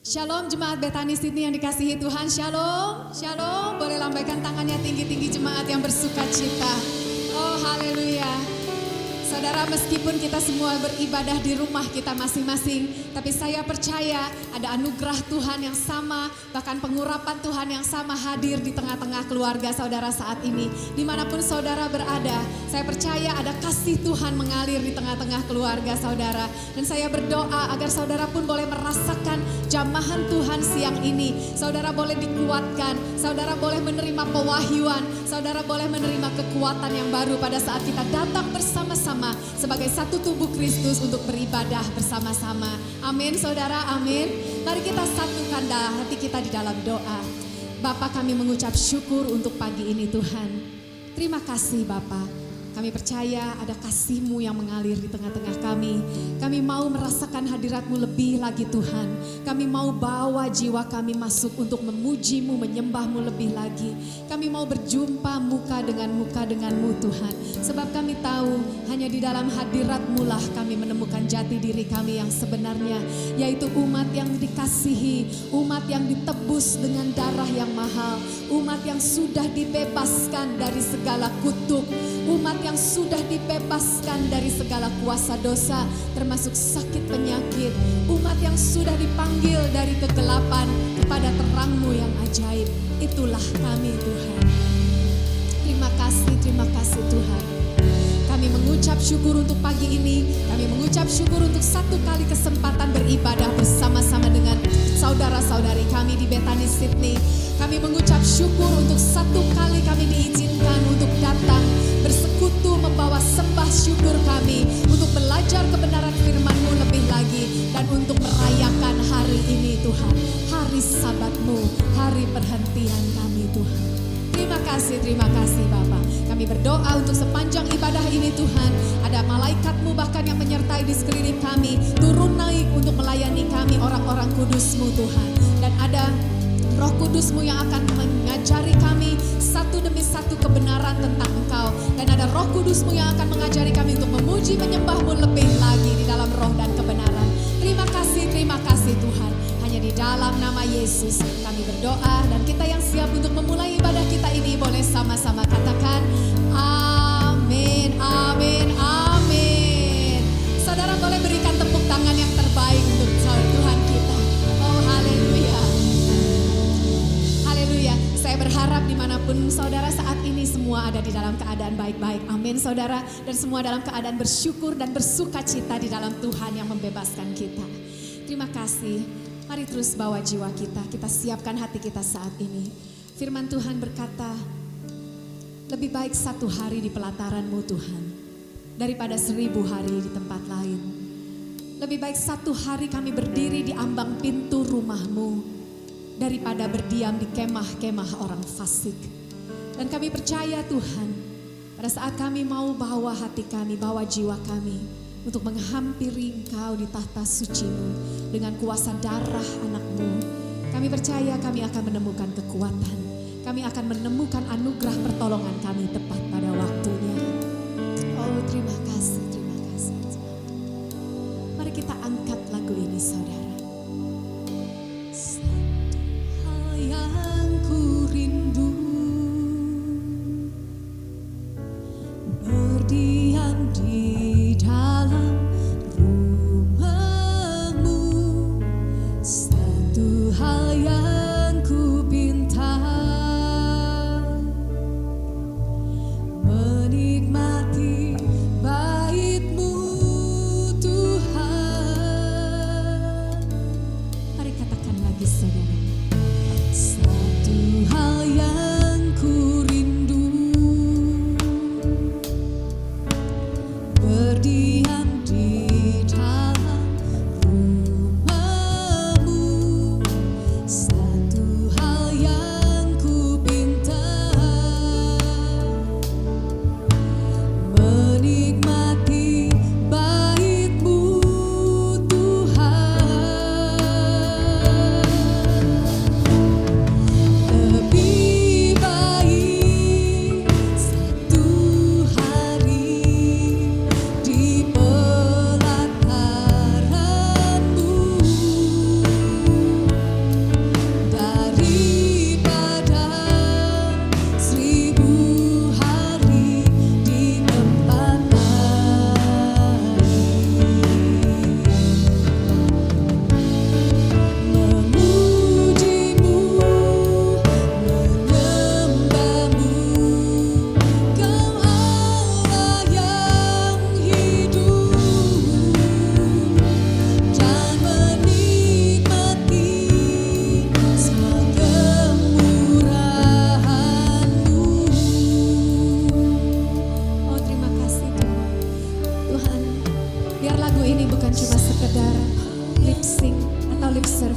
Shalom jemaat Betani Sydney yang dikasihi Tuhan. Shalom, shalom. Boleh lambaikan tangannya tinggi-tinggi jemaat yang bersuka cita. Oh haleluya. Saudara, meskipun kita semua beribadah di rumah kita masing-masing, tapi saya percaya ada anugerah Tuhan yang sama, bahkan pengurapan Tuhan yang sama hadir di tengah-tengah keluarga saudara saat ini. Dimanapun saudara berada, saya percaya ada kasih Tuhan mengalir di tengah-tengah keluarga saudara. Dan saya berdoa agar saudara pun boleh merasakan jamahan Tuhan siang ini. Saudara boleh dikuatkan, saudara boleh menerima pewahyuan, saudara boleh menerima kekuatan yang baru pada saat kita datang bersama-sama sebagai satu tubuh Kristus untuk beribadah bersama-sama. Amin saudara, amin. Mari kita satukan hati kita di dalam doa. Bapa, kami mengucap syukur untuk pagi ini Tuhan. Terima kasih Bapa. Kami percaya ada kasih-Mu yang mengalir di tengah-tengah kami. Kami mau merasakan hadirat-Mu lebih lagi Tuhan. Kami mau bawa jiwa kami masuk untuk memuji-Mu, menyembah-Mu lebih lagi. Kami mau berjumpa muka dengan-Mu Tuhan. Sebab kami tahu hanya di dalam hadirat-Mu lah kami menemukan jati diri kami yang sebenarnya. Yaitu umat yang dikasihi, umat yang ditebus dengan darah yang mahal. Umat yang sudah dibebaskan dari segala kutuk. Umat yang sudah dibebaskan dari segala kuasa dosa, termasuk sakit penyakit. Umat yang sudah dipanggil dari kegelapan kepada terang-Mu yang ajaib. Itulah kami Tuhan. Terima kasih Tuhan. Kami mengucap syukur untuk pagi ini. Kami mengucap syukur untuk satu kali kesempatan beribadah bersama-sama dengan saudara-saudari kami di Betani Sydney. Kami mengucap syukur untuk satu kali kami diizinkan untuk datang bersekutu membawa sembah syukur kami, untuk belajar kebenaran firman-Mu lebih lagi, dan untuk merayakan hari ini Tuhan, hari Sabat-Mu, hari perhentian kami Tuhan. Terima kasih Bapa. Kami berdoa untuk sepanjang ibadah ini Tuhan, ada malaikat-Mu bahkan yang menyertai di sekeliling kami, turun naik untuk melayani kami orang-orang kudus-Mu Tuhan. Dan ada Roh Kudus-Mu yang akan mengajari kami satu demi satu kebenaran tentang Engkau. Dan ada Roh Kudus-Mu yang akan mengajari kami untuk memuji menyembah-Mu lebih lagi di dalam roh dan kebenaran. Terima kasih Tuhan. Hanya di dalam nama Yesus kami berdoa, dan kita yang siap untuk memulai ibadah kita ini boleh sama-sama katakan amin, amin, amin. Saudara boleh berikan tepuk tangan yang terbaik untuk Tuhan kita. Oh haleluya. Haleluya. Saya berharap dimanapun saudara saat ini semua ada di dalam keadaan baik-baik. Amin saudara. Dan semua dalam keadaan bersyukur dan bersuka cita di dalam Tuhan yang membebaskan kita. Terima kasih. Mari terus bawa jiwa kita. Kita siapkan hati kita saat ini. Firman Tuhan berkata, lebih baik satu hari di pelataran-Mu Tuhan, daripada 1000 hari di tempat lain. Lebih baik satu hari kami berdiri di ambang pintu rumah-Mu, daripada berdiam di kemah-kemah orang fasik. Dan kami percaya Tuhan, pada saat kami mau bawa hati kami, bawa jiwa kami untuk menghampiri Engkau di tahta suci-Mu dengan kuasa darah anak-Mu, kami percaya kami akan menemukan kekuatan. Kami akan menemukan anugerah pertolongan kami tepat pada waktunya. Oh terima kasih. Mari kita angkat lagu ini saudara. Yang ku rindu berdiam di dalam rumah-Mu. Satu hal yang ku pinta, menikmati bait-Mu Tuhan.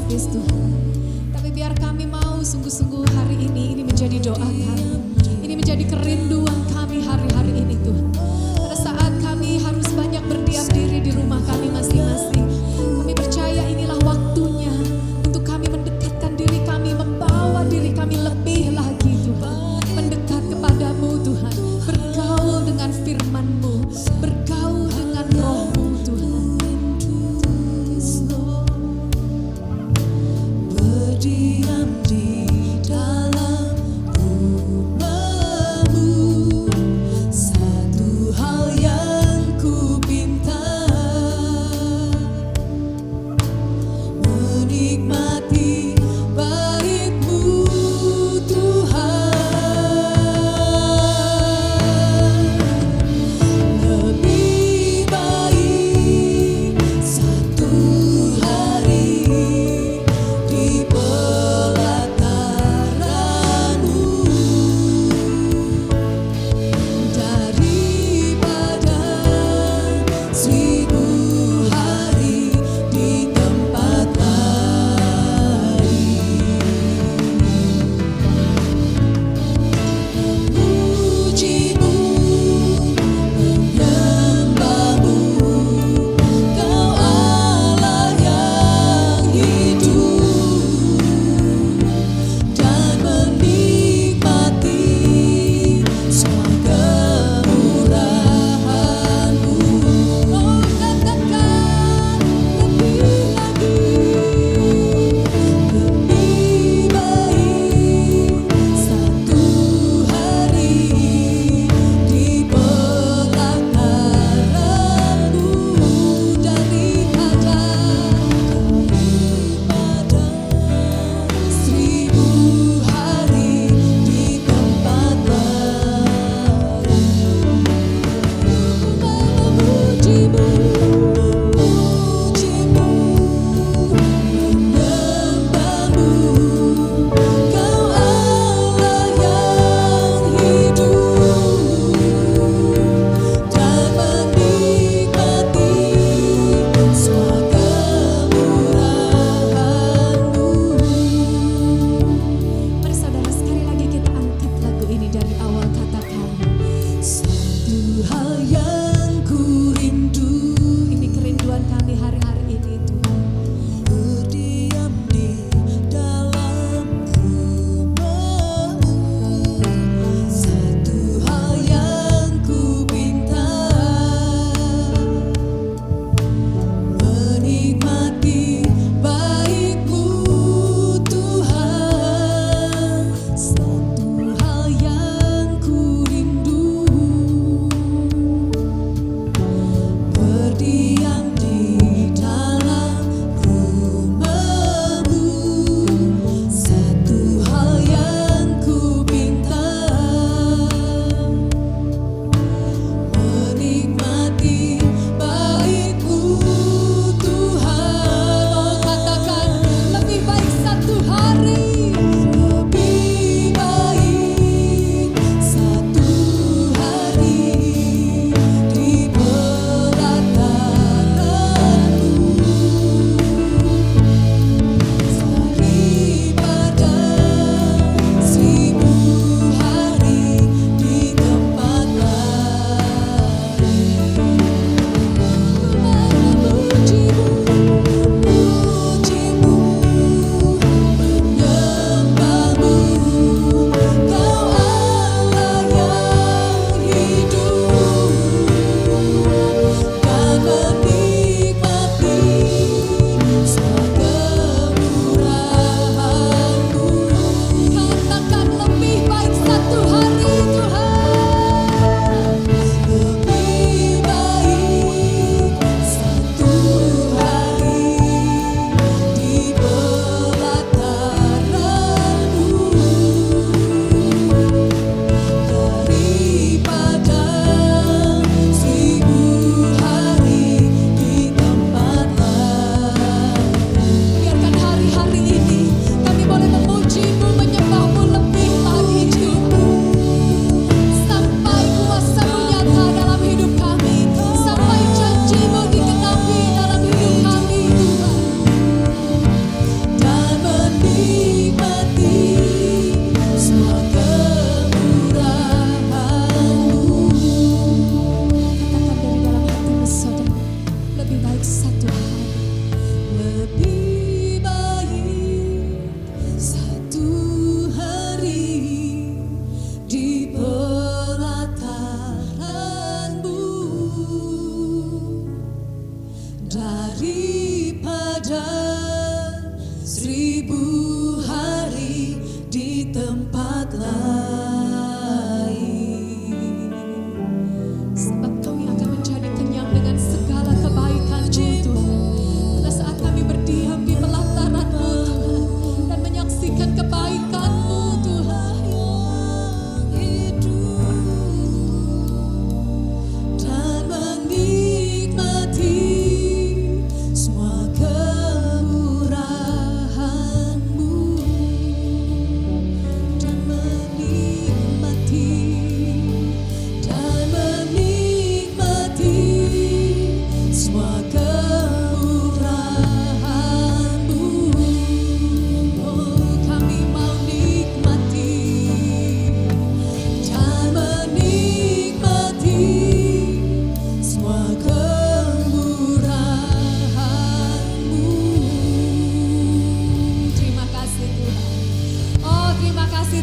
filosofis Tuhan. Tapi biar kami mau sungguh-sungguh hari ini menjadi doa kami. Ini menjadi kerinduan kami hari-hari ini Tuhan. Pada saat kami harus banyak berdiam diri di rumah kami masing-masing, kami percaya inilah waktunya untuk kami mendekatkan diri kami, membawa diri kami lebih lagi Tuhan, mendekat kepadamu Tuhan, bergaul dengan firman-Mu, bergaul dengan Roh-Mu Tuhan. Berdiam di dalam rumah-Mu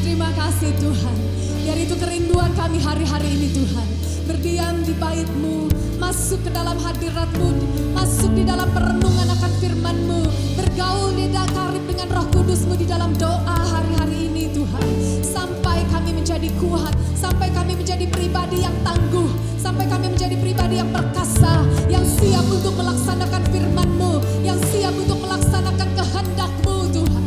terima kasih Tuhan. Biar itu kerinduan kami hari-hari ini Tuhan. Berdiam di bait-Mu, masuk ke dalam hadirat-Mu, masuk di dalam perenungan akan firman-Mu, bergaul di karib dengan Roh Kudus-Mu di dalam doa hari-hari ini Tuhan. Sampai kami menjadi kuat, sampai kami menjadi pribadi yang tangguh, sampai kami menjadi pribadi yang perkasa, yang siap untuk melaksanakan firman-Mu, yang siap untuk melaksanakan kehendak-Mu Tuhan.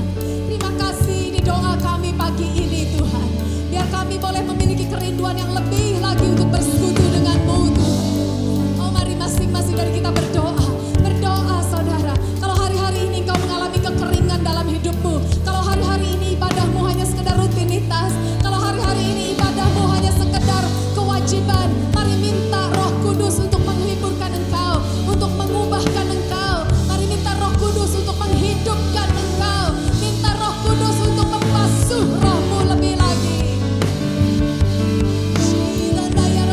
Terima kasih, ini doa kami pagi ini Tuhan. Biar kami boleh memiliki kerinduan yang lebih lagi untuk bersekutu dengan-Mu Tuhan. Oh mari masing-masing dari kita berdoa. Berdoa saudara. Kalau hari-hari ini engkau mengalami kekeringan dalam hidupmu, kalau hari-hari ini ibadahmu hanya sekedar rutinitas, kalau hari-hari ini ibadahmu hanya sekedar kewajiban, mari minta Roh Kudus untuk menghiburkan engkau, untuk mengubahkan engkau. Mari minta Roh Kudus untuk menghidupkan engkau. Minta Roh Kudus untuk membasuh rohmu lebih lagi. Shila daya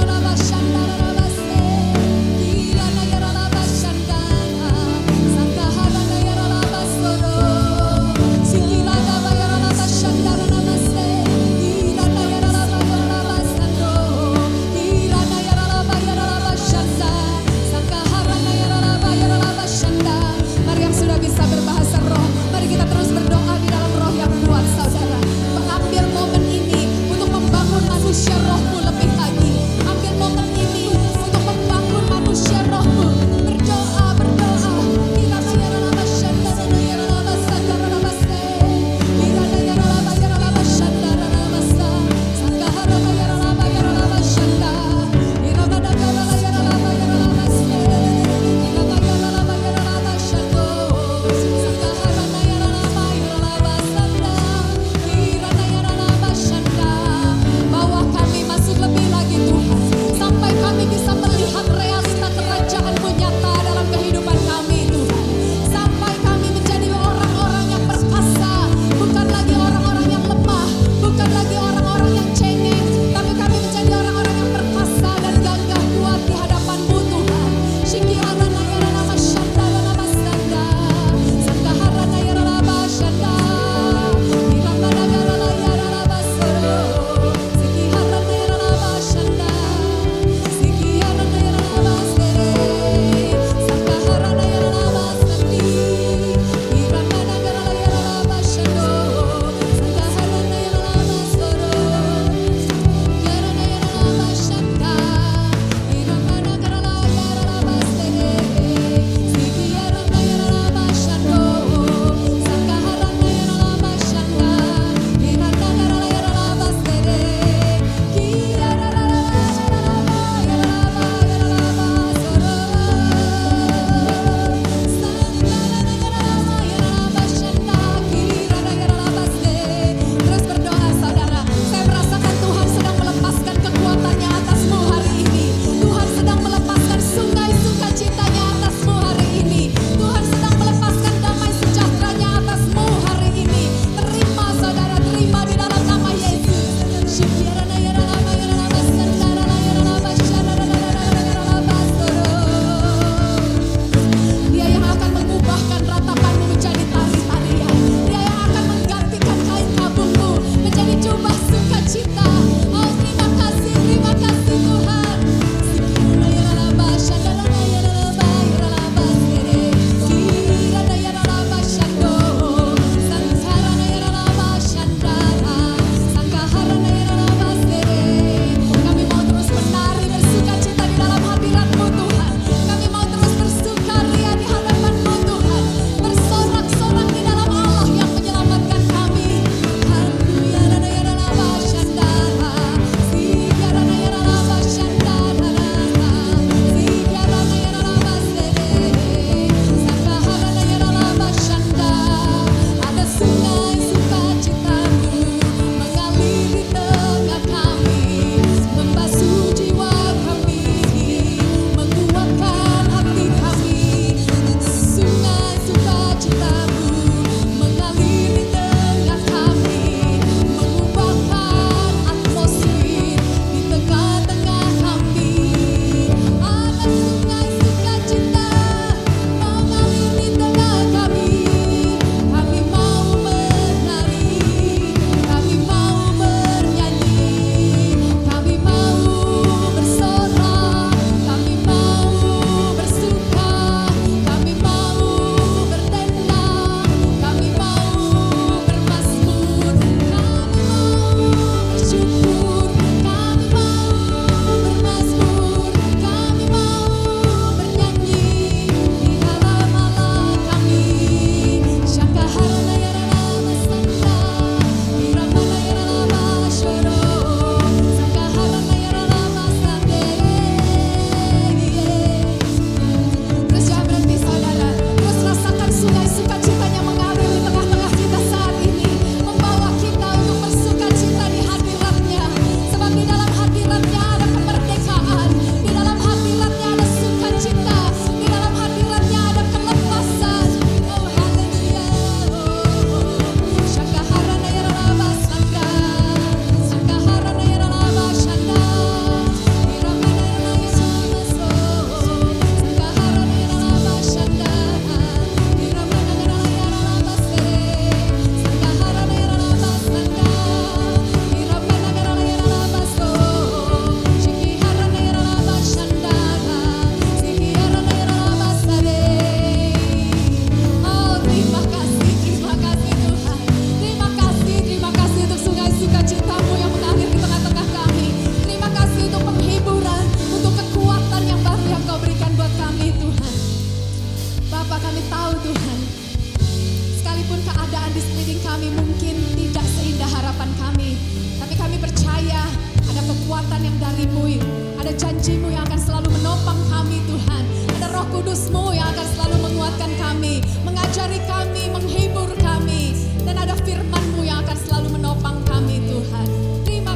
kami mungkin tidak seindah harapan kami, tapi kami percaya ada kekuatan yang darimu, ada janjimu yang akan selalu menopang kami Tuhan, ada Roh Kudusmu yang akan selalu menguatkan kami, mengajari kami, menghibur kami, dan ada firman-Mu yang akan selalu menopang kami Tuhan. Terima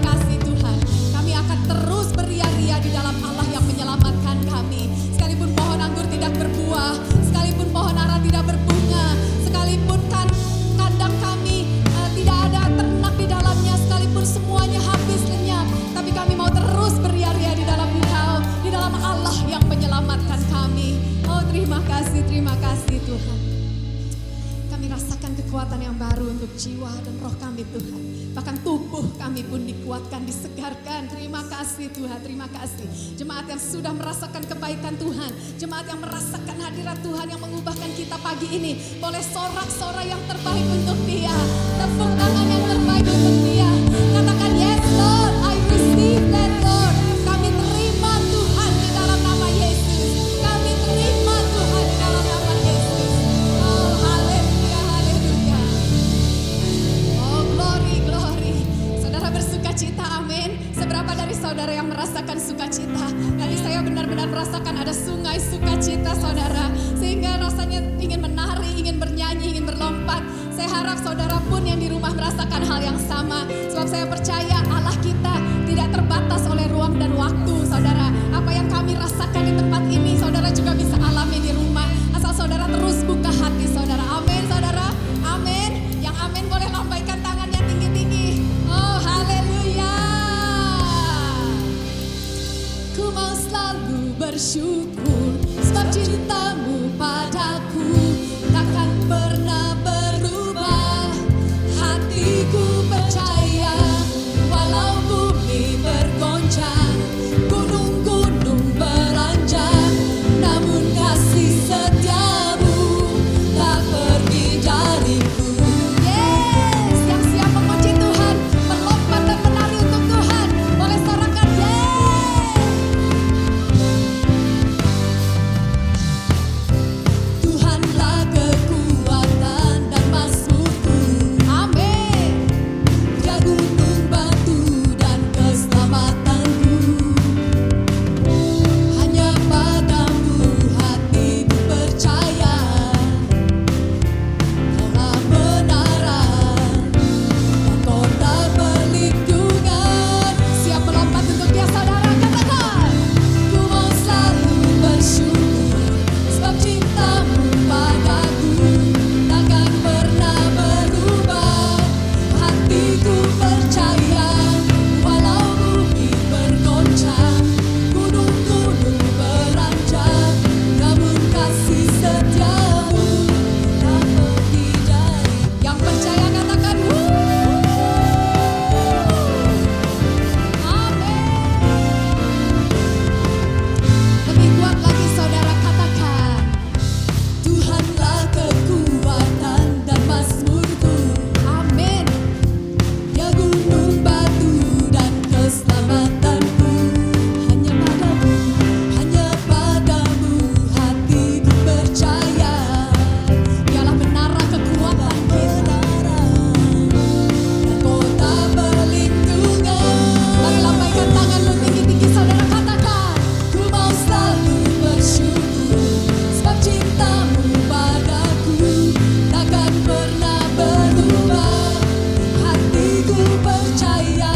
kasih Tuhan. Kami akan terus beria-ria di dalam Allah yang menyelamatkan kami. Sekalipun pohon anggur tidak berbuah, sekalipun pohon ara tidak berbunga, sekalipun kandang kami tidak ada ternak di dalamnya, sekalipun semuanya habis lenyap, tapi kami mau terus beria-ria di dalam Engkau, di dalam Allah yang menyelamatkan kami. Oh terima kasih Tuhan. Kami rasakan kekuatan yang baru untuk jiwa dan roh kami Tuhan. Bahkan tubuh kami pun dikuatkan, disegarkan. Terima kasih Tuhan, terima kasih. Jemaat yang sudah merasakan kebaikan Tuhan, jemaat yang merasakan hadirat Tuhan yang mengubahkan kita pagi ini, boleh sorak-sorai yang terbaik untuk Dia, tepuk tangan yang terbaik untuk Dia. Katakan yes Lord, I receive that Lord. Kami terima Tuhan di dalam nama Yesus. Kami terima Tuhan di dalam nama Yesus. Oh haleluya, haleluya. Oh glory, glory. Saudara bersuka cita, amin. Seberapa dari saudara yang merasakan sukacita? Tadi saya benar-benar merasakan ada sungai sukacita saudara, sehingga rasanya ingin menari, ingin bernyanyi, ingin berlompat. Saya harap saudara pun yang di rumah merasakan hal yang sama, sebab saya percaya Allah kita tidak terbatas oleh ruang dan waktu saudara. Apa yang kami rasakan di tempat ini saudara juga bisa alami di rumah, asal saudara terus buka hati saudara. Amin saudara, amin. Yang amin boleh lambaikan tangannya tinggi-tinggi. Oh haleluya. Ku mau selalu bersyukur sebab cintamu padaku takkan pernah berubah. Hatiku percaya walau bumi bergoncang, gunung-gunung beranjak, namun kasih setiamu tak pergi dariku. Yes, yang siap memuji Tuhan, melompat dan menari untuk Tuhan, boleh sorakan yes. Tuhanlah kekuatan dan mazmurku, amin. Dia gunung batu dan keselamatanku, hanya padamu hatiku percaya. Kaulah benaran dan kota perlindungan. Siap melompat untuk Dia saudara, katakan. Ku mau selalu bersyukur sebab cintamu padaku takkan pernah berubah. Hatiku percaya walau bumi bergoncang, gunung-gunung beranjak, namun kasih setiamu tak pergi dari. Yang percaya katakan amin. Lebih kuat lagi saudara, katakan. Tuhanlah kekuatan dan mazmurku, amin. Dia gunung batu dan keselamatanku, hanya padamu hatiku percaya. Dialah menara kekuatan kita dan kota perlindungan. Mari lambaikan tanganmu tinggi-tinggi saudara, katakan. Ku mau selalu bersyukur sebab cintamu padaku takkan pernah berubah. Hatiku percaya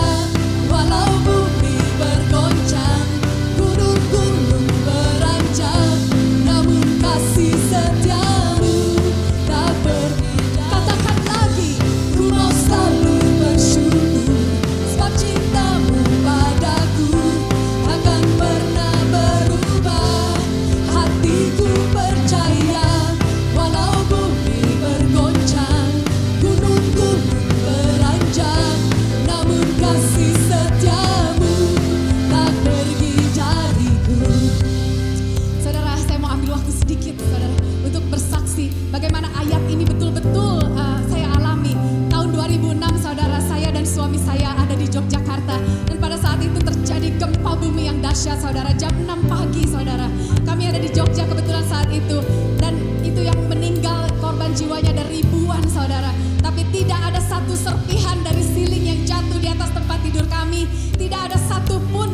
walau bumi bergoncang, gunung-gunung beranjak, namun kasih setiamu tak pergi. Katakan lagi. Ku mau selalu bersyukur sebab cintamu padaku takkan pernah berubah. Hatiku percaya walau bumi bergoncang, gunung-gunung beranjak, namun kasih setiamu tak pergi dariku. Saudara, saya mau ambil waktu sedikit saudara untuk bersaksi bagaimana ayat ini betul-betul saya alami. Tahun 2006 saudara, saya dan suami saya ada di Yogyakarta, dan pada saat itu terjadi gempa bumi yang dahsyat saudara. Jam 6 pagi saudara, kami ada di Jogja kebetulan saat itu, dan itu yang meninggal korban jiwanya ada ribuan saudara. saudara. Tapi tidak ada satu serpihan dari siling yang jatuh di atas tempat tidur kami. Tidak ada satupun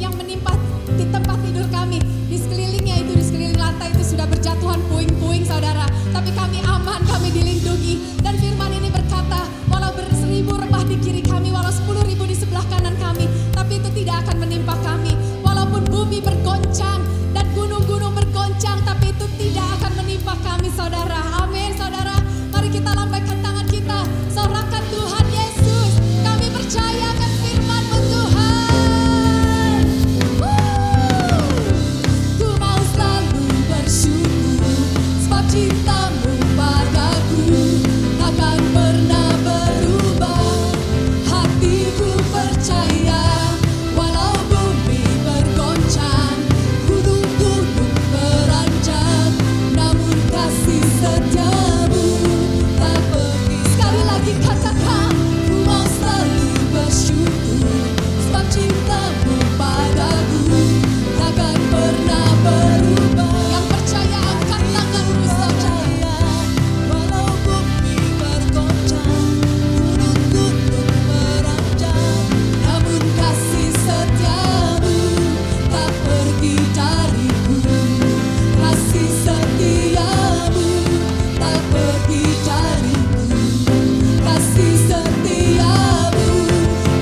yang menimpa di tempat tidur kami. Di sekelilingnya itu, di sekeliling lantai itu sudah berjatuhan puing-puing saudara. Tapi kami aman, kami dilindungi. Dan firman ini berkata, walau 1.000 rebah di kiri kami, walau 10.000 di sebelah kanan kami, tapi itu tidak akan menimpa kami. Walaupun bumi bergoncang dan gunung-gunung bergoncang, tapi itu tidak akan menimpa kami saudara. Amin saudara. Mari kita lambaikan tangan kita, sorakan Tuhan Yesus. Kami percaya akan firman-Mu Tuhan. Ku mau selalu bersyukur sebab cinta-Mu padaku takkan pernah berubah. Hatiku percaya walau bumi bergoncang, gunung-gunung beranjak, namun kasih setia-Mu tak pergi. Sekali lagi katakan, ku mau selalu bersyukur sebab cinta-Mu padaku takkan pernah berubah. Yang percaya angkat tanganmu saudara. Walau bumi bergoncang, gunung-gunung beranjak, namun kasih setia-Mu tak pergi dariku. Kasih setia-Mu tak pergi dariku. Kasih setia-Mu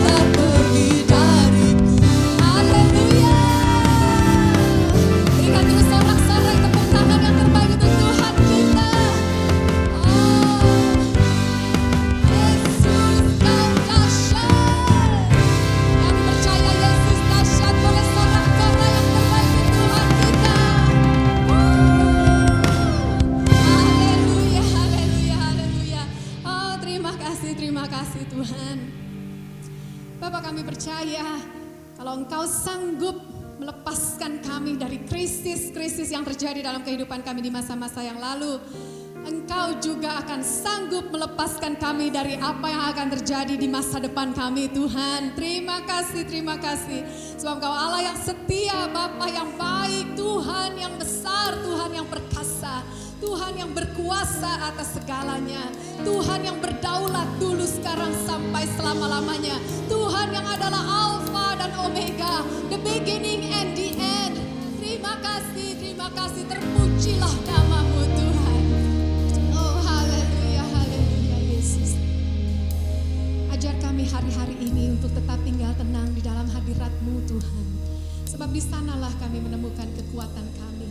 tak pergi dariku. Haleluya. Berikan terus sorak-sorai tepuk tangan yang terbaik untuk Tuhan kita. Yesus kau dahsyat. Yang percaya Yesus dahsyat boleh sorak-sorai yang terbaik untuk Tuhan kita. Haleluya, haleluya, haleluya. Oh terima kasih Tuhan. Bapak kami percaya kalau Engkau sanggup melepaskan kami dari krisis-krisis yang terjadi dalam kehidupan kami di masa-masa yang lalu, Engkau juga akan sanggup melepaskan kami dari apa yang akan terjadi di masa depan kami Tuhan. Terima kasih sebab Engkau Allah yang setia, Bapa yang baik, Tuhan yang besar, Tuhan yang perkasa, Tuhan yang berkuasa atas segalanya, Tuhan yang berdaulat dulu, sekarang, sampai selama-lamanya, Tuhan yang adalah Alfa dan Omega, the beginning and the end. Terima kasih, terpujilah nama-Mu Tuhan. Oh haleluya, haleluya Yesus. Ajar kami hari-hari ini untuk tetap tinggal tenang di dalam hadirat-Mu Tuhan. Sebab di sanalah kami menemukan kekuatan kami.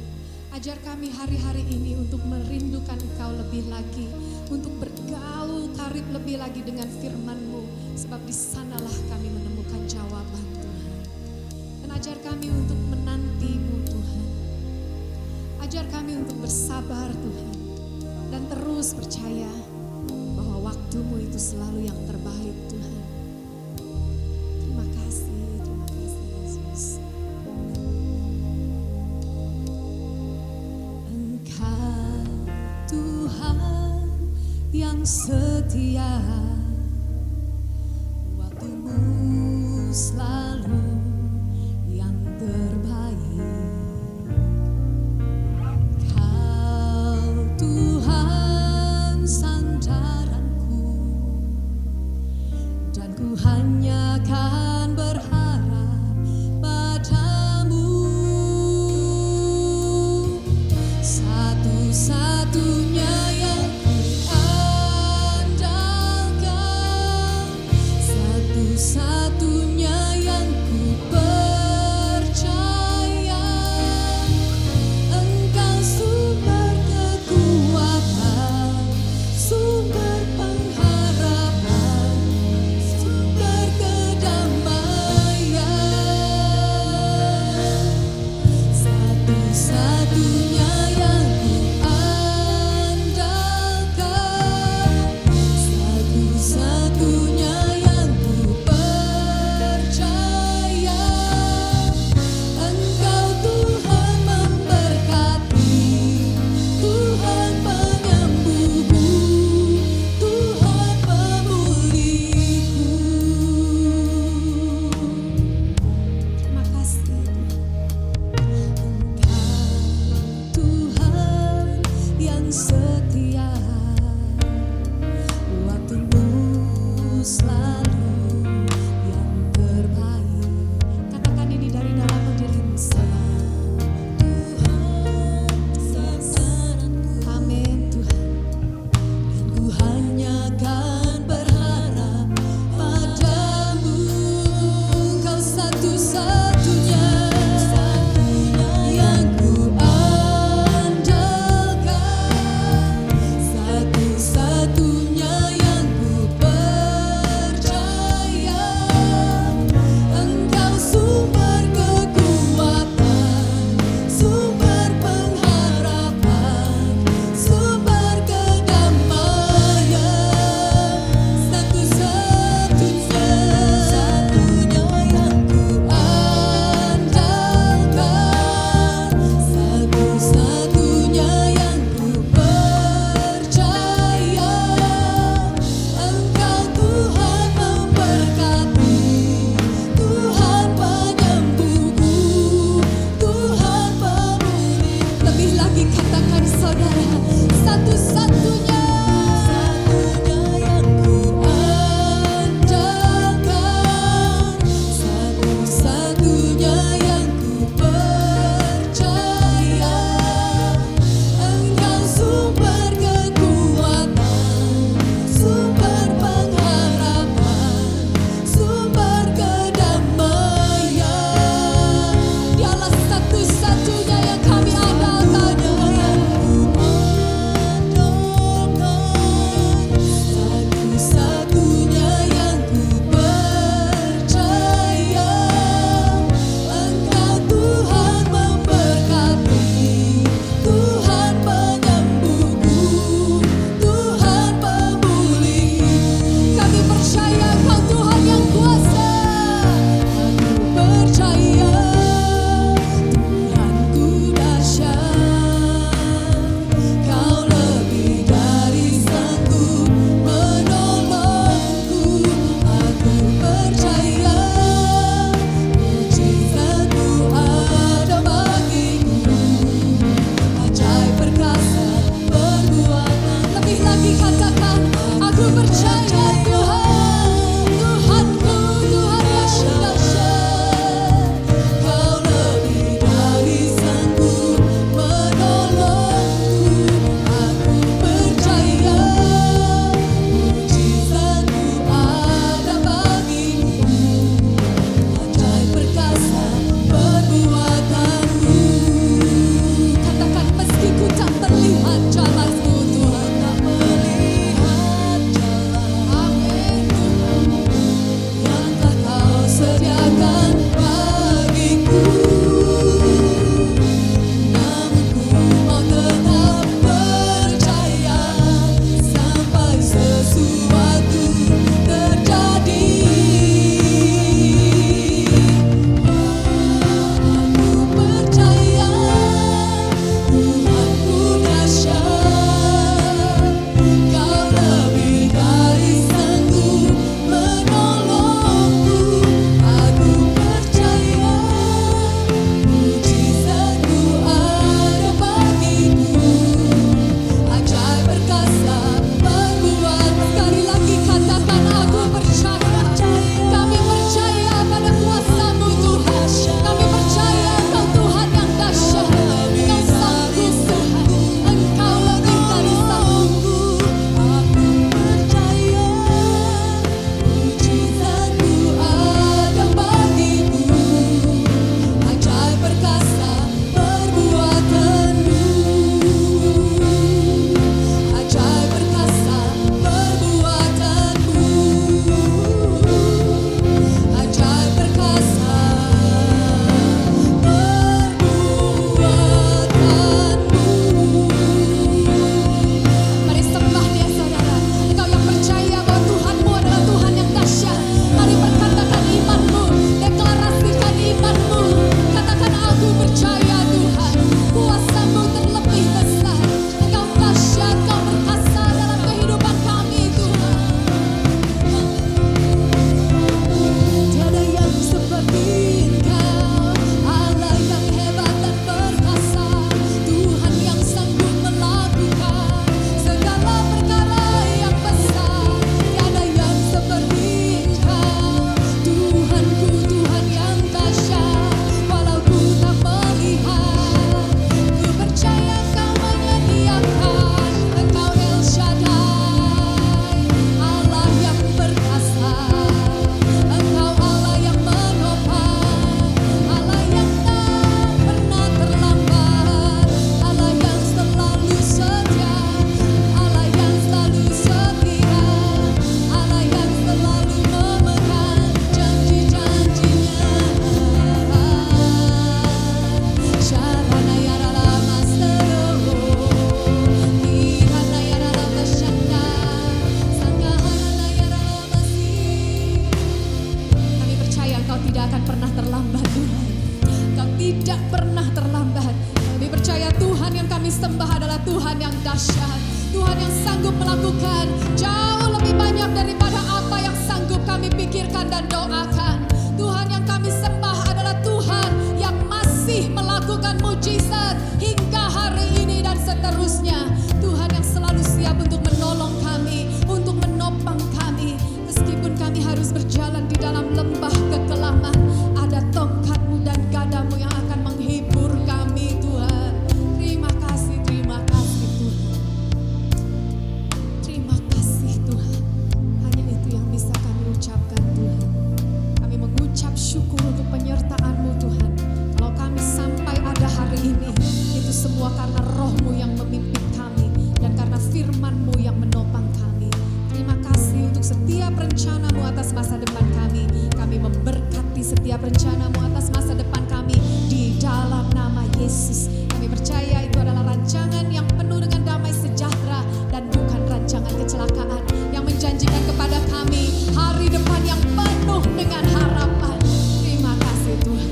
Ajar kami hari-hari ini untuk merindukan Engkau lebih lagi, untuk bergaul karib lebih lagi dengan firman-Mu, sebab di sanalah kami menemukan jawaban Tuhan. Dan ajar kami untuk menanti-Mu Tuhan. Ajar kami untuk bersabar Tuhan, dan terus percaya bahwa waktu-Mu itu selalu yang terbaik Tuhan. Terima kasih Yesus. Engkau Tuhan yang setia, waktu-Mu selalu yang terbaik. Kau Tuhan sandaranku, dan ku hanya akan berharap padamu. Satu-satunya yang ku andalkan, satu-satunya yang ku percaya. Engkau sumber kekuatan, sumber pengharapan, sumber kedamaian. selalu yang terbaik. Katakan ini dari dalam dirimu. Tuhan sasaranku, Amin Tuhan. dan ku hanya akan berharap padamu. Kau satu-satunya yang ku andalkan, satu-satunya yang ku percaya. Engkau sumber kekuatan, sumber pengharapan, sumber kedamaian. Satu-satunya yang ku andalkan, satu-satunya yang ku percaya. Engkau Tuhan memberkati, Tuhan penyembuhku, Tuhan pemulih. Lebih lagi katakan saudara, satu-satunya Yang ku andalkan, satu-satunya yang ku percaya. Engkau sumber kekuatan, sumber pengharapan, sumber kedamaian. Dialah satu-satunya yang kami andalkan. Satu-satunya yang ku percaya. Engkau Tuhan memberkati, Tuhan penyembuhku, Tuhan pemulih. Kami percaya Kau Tuhan yang kuasa. Aku percaya Tuhanku dahsyat, Kau lebih dari sanggup menolongku. Aku percaya mujizat-Mu ada bagiku, ajaib perkasa perbuatan. Lebih lagi katakan, aku percaya Tuhan, Tuhanku, Tuhan yang dahsyat. Kau lebih dari sanggup menolongku. Aku percaya mujizat-Mu ada bagiku, ajaib perkasa perbuatan-Mu. Katakan meski ku tak melihat jalanmu, Tuhan tak melihat Tuhan yang dahsyat, Tuhan yang sanggup melakukan jauh lebih banyak daripada apa yang sanggup kami pikirkan dan doakan. Tuhan yang kami sembah adalah Tuhan yang masih melakukan mujizat hingga hari ini dan seterusnya. Tuhan yang selalu siap untuk menolong kami, untuk menopang kami. Meskipun kami harus berjalan di dalam lembah kekelaman, ada tongkat-Mu dan gadamu yang akan menghibur kami, Tuhan. Terima kasih Tuhan. Terima kasih Tuhan. Hanya itu yang bisa kami ucapkan, Tuhan. Kami mengucap syukur untuk penyertaan-Mu, Tuhan. Kalau kami sampai ada hari ini, itu semua karena Roh-Mu yang memimpin kami dan karena firman-Mu yang menopang kami. Terima kasih untuk setiap rencana-Mu atas masa depan kami. Kami memberkati setiap rencana-Mu atas masa depan kami di dalam nama Yesus. Kami percaya itu adalah rancangan yang penuh dengan damai sejahtera dan bukan rancangan kecelakaan, yang menjanjikan kepada kami hari depan yang penuh dengan harapan. Terima kasih Tuhan.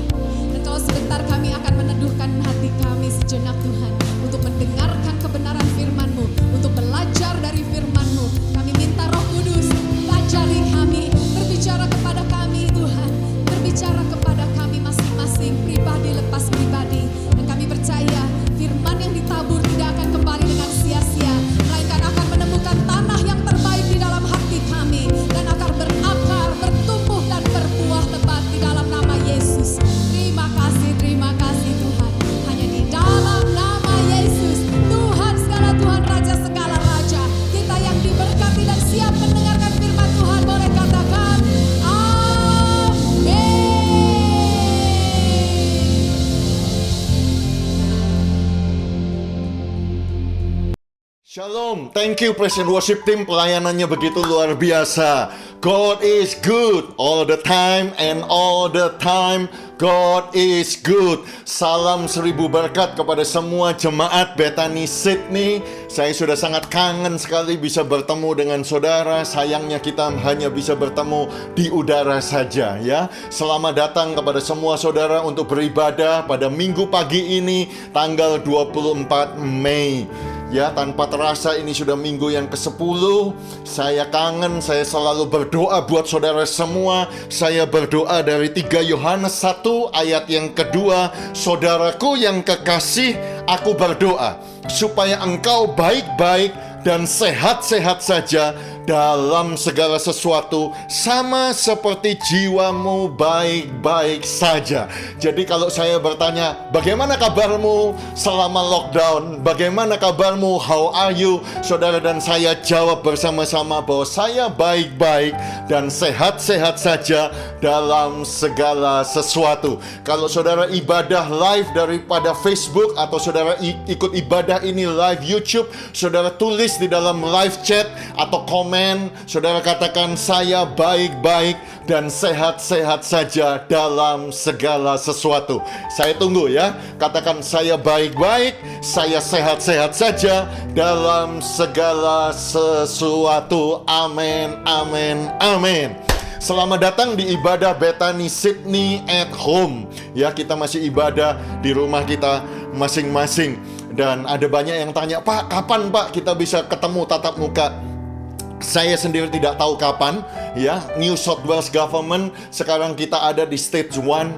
Dan kalau sebentar kami akan meneduhkan hati kami sejenak, Tuhan, untuk mendengarkan kebenaran firman-Mu, untuk belajar dari firman-Mu. Kami minta Roh Kudus ajari kami, berbicara kepada kami, Tuhan, berbicara kepada kami masing-masing, pribadi lepas pribadi. Dan kami percaya firman yang ditabur tidak akan kembali dengan sia-sia, melainkan akan menemukan tanah yang terbaik di dalam hati kami dan akan berakar, bertumbuh dan berbuah lebat di dalam nama Yesus. Terima kasih Tuhan. Hanya di dalam nama Yesus, Tuhan segala Tuhan, Raja segala Raja, kita yang diberkati dan siap mendengarkan firman Tuhan, boleh katakan amin. Shalom, thank you Praise and Worship Team, pelayanannya begitu luar biasa. God is good all the time and all the time God is good. Salam 1000 berkat kepada semua jemaat Bethany Sydney. Saya sudah sangat kangen sekali bisa bertemu dengan saudara. Sayangnya kita hanya bisa bertemu di udara saja ya. Selamat datang kepada semua saudara untuk beribadah pada minggu pagi ini tanggal 24 Mei. Ya, tanpa terasa ini sudah minggu yang ke-10. Saya kangen, saya selalu berdoa buat saudara semua. Saya berdoa dari 3 Yohanes 1 ayat yang kedua. Saudaraku yang kekasih, aku berdoa supaya engkau baik-baik dan sehat-sehat saja dalam segala sesuatu, sama seperti jiwamu baik-baik saja. Jadi kalau saya bertanya, bagaimana kabarmu selama lockdown? Bagaimana kabarmu? How are you? Saudara dan saya jawab bersama-sama bahwa saya baik-baik dan sehat-sehat saja dalam segala sesuatu. Kalau saudara ibadah live daripada Facebook atau saudara ikut ibadah ini live YouTube, saudara tulis di dalam live chat atau komen, saudara katakan saya baik-baik dan sehat-sehat saja dalam segala sesuatu. Saya tunggu ya. Katakan saya baik-baik, saya sehat-sehat saja dalam segala sesuatu. Amin, amin, amin. Selamat datang di ibadah Bethany Sydney at home. Ya, kita masih ibadah di rumah kita masing-masing. Dan ada banyak yang tanya, Pak, kapan Pak kita bisa ketemu tatap muka? Saya sendiri tidak tahu kapan ya. New South Wales Government sekarang kita ada di stage 1,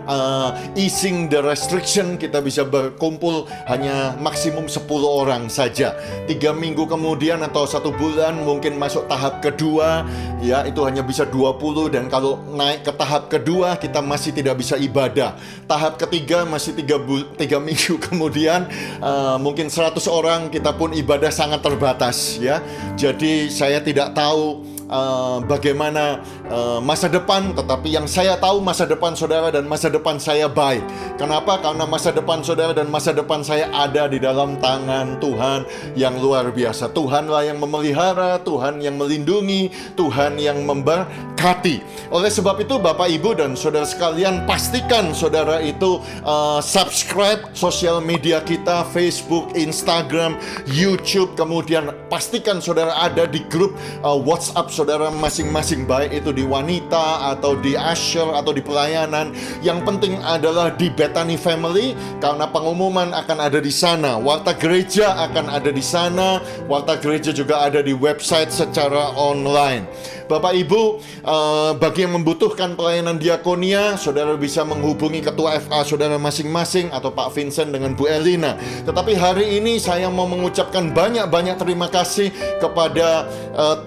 easing the restriction. Kita bisa berkumpul hanya maksimum 10 orang saja. 3 minggu kemudian atau 1 bulan mungkin masuk tahap kedua ya, itu hanya bisa 20. Dan kalau naik ke tahap kedua kita masih tidak bisa ibadah. Tahap ketiga masih 3 minggu kemudian mungkin 100 orang, kita pun ibadah sangat terbatas ya. Jadi saya tidak tahu bagaimana masa depan, tetapi yang saya tahu masa depan saudara dan masa depan saya baik. Kenapa? Karena masa depan saudara dan masa depan saya ada di dalam tangan Tuhan yang luar biasa. Tuhanlah yang memelihara, Tuhan yang melindungi, Tuhan yang memberkati diberkati. Oleh sebab itu Bapak Ibu dan saudara sekalian, pastikan saudara itu subscribe sosial media kita, Facebook, Instagram, YouTube. Kemudian pastikan saudara ada di grup WhatsApp saudara masing-masing, baik itu di wanita atau di Asher atau di pelayanan. Yang penting adalah di Bethany Family, karena pengumuman akan ada di sana, warta gereja akan ada di sana, warta gereja juga ada di website secara online. Bapak Ibu, bagi yang membutuhkan pelayanan diakonia, saudara bisa menghubungi ketua FA saudara masing-masing atau Pak Vincent dengan Bu Elina. Tetapi hari ini saya mau mengucapkan banyak-banyak terima kasih kepada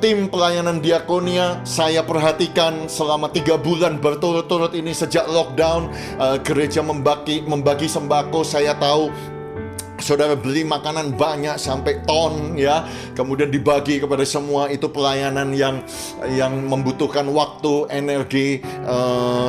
tim pelayanan diakonia. Saya perhatikan selama 3 bulan berturut-turut ini sejak lockdown, gereja membagi sembako. Saya tahu saudara beli makanan banyak sampai ton ya, kemudian dibagi kepada semua. Itu pelayanan yang membutuhkan waktu, energi,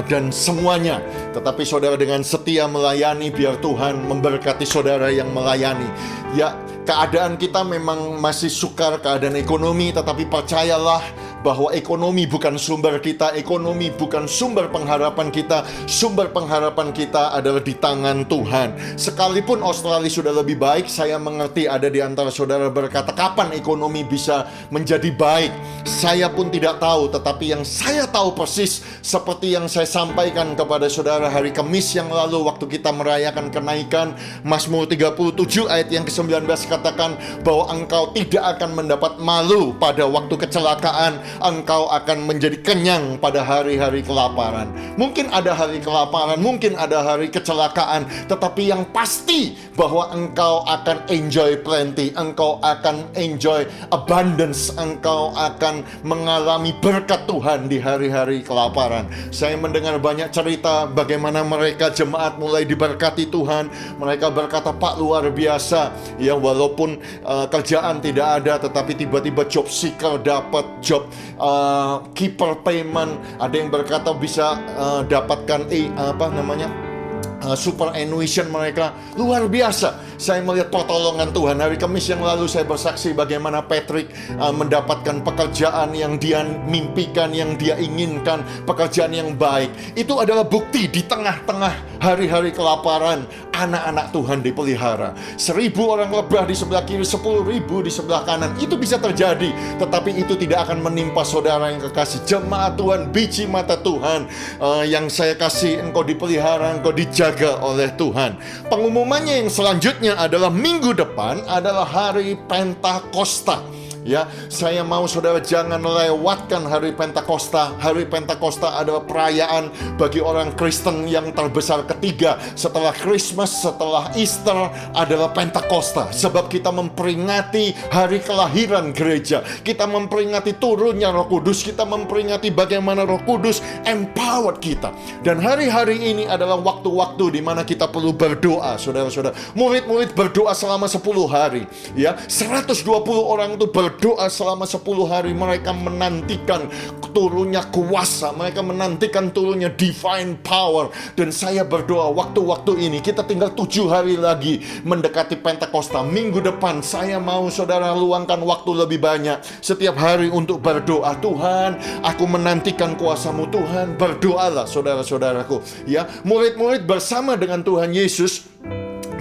dan semuanya. Tetapi saudara dengan setia melayani, biar Tuhan memberkati saudara yang melayani. Ya, keadaan kita memang masih sukar, keadaan ekonomi, tetapi percayalah bahwa ekonomi bukan sumber kita, ekonomi bukan sumber pengharapan kita. Sumber pengharapan kita adalah di tangan Tuhan. Sekalipun Australia sudah lebih baik, saya mengerti ada di antara saudara berkata, kapan ekonomi bisa menjadi baik? Saya pun tidak tahu, tetapi yang saya tahu persis, seperti yang saya sampaikan kepada saudara hari Kamis yang lalu waktu kita merayakan kenaikan, Mazmur 37 ayat yang ke-19 katakan bahwa engkau tidak akan mendapat malu pada waktu kecelakaan, engkau akan menjadi kenyang pada hari-hari kelaparan. Mungkin ada hari kelaparan, mungkin ada hari kecelakaan, tetapi yang pasti bahwa engkau akan enjoy plenty, engkau akan enjoy abundance, engkau akan mengalami berkat Tuhan di hari-hari kelaparan. Saya mendengar banyak cerita bagaimana mereka jemaat mulai diberkati Tuhan. Mereka berkata, Pak, luar biasa ya, walaupun kerjaan tidak ada, tetapi tiba-tiba job seeker dapat job, keeper payment. Ada yang berkata bisa dapatkan superannuation mereka. Luar biasa. Saya melihat pertolongan Tuhan. Hari Kamis yang lalu saya bersaksi bagaimana Patrick mendapatkan pekerjaan yang dia mimpikan, yang dia inginkan, pekerjaan yang baik. Itu adalah bukti di tengah-tengah hari-hari kelaparan, anak-anak Tuhan dipelihara. 1.000 orang lebah di sebelah kiri, 10.000 di sebelah kanan. Itu bisa terjadi, tetapi itu tidak akan menimpa saudara yang kekasih. Jemaat Tuhan, biji mata Tuhan, yang saya kasih, engkau dipelihara, engkau dijaga oleh Tuhan. Pengumumannya yang selanjutnya adalah minggu depan adalah hari Pentakosta. Ya, saya mau saudara jangan lewatkan hari Pentakosta. Hari Pentakosta adalah perayaan bagi orang Kristen yang terbesar ketiga. Setelah Christmas, setelah Easter adalah Pentakosta. Sebab kita memperingati hari kelahiran gereja. Kita memperingati turunnya Roh Kudus. Kita memperingati bagaimana Roh Kudus empowered kita. Dan hari-hari ini adalah waktu-waktu di mana kita perlu berdoa, saudara-saudara. Murid-murid berdoa selama 10 hari. Ya, 120 orang itu berdoa selama 10 hari. Mereka menantikan turunnya kuasa, mereka menantikan turunnya divine power. Dan saya berdoa waktu-waktu ini, kita tinggal 7 hari lagi mendekati Pentakosta. Minggu depan saya mau saudara luangkan waktu lebih banyak setiap hari untuk berdoa. Tuhan, aku menantikan kuasa-Mu Tuhan. Berdoalah saudara-saudaraku. Ya, murid-murid bersama dengan Tuhan Yesus,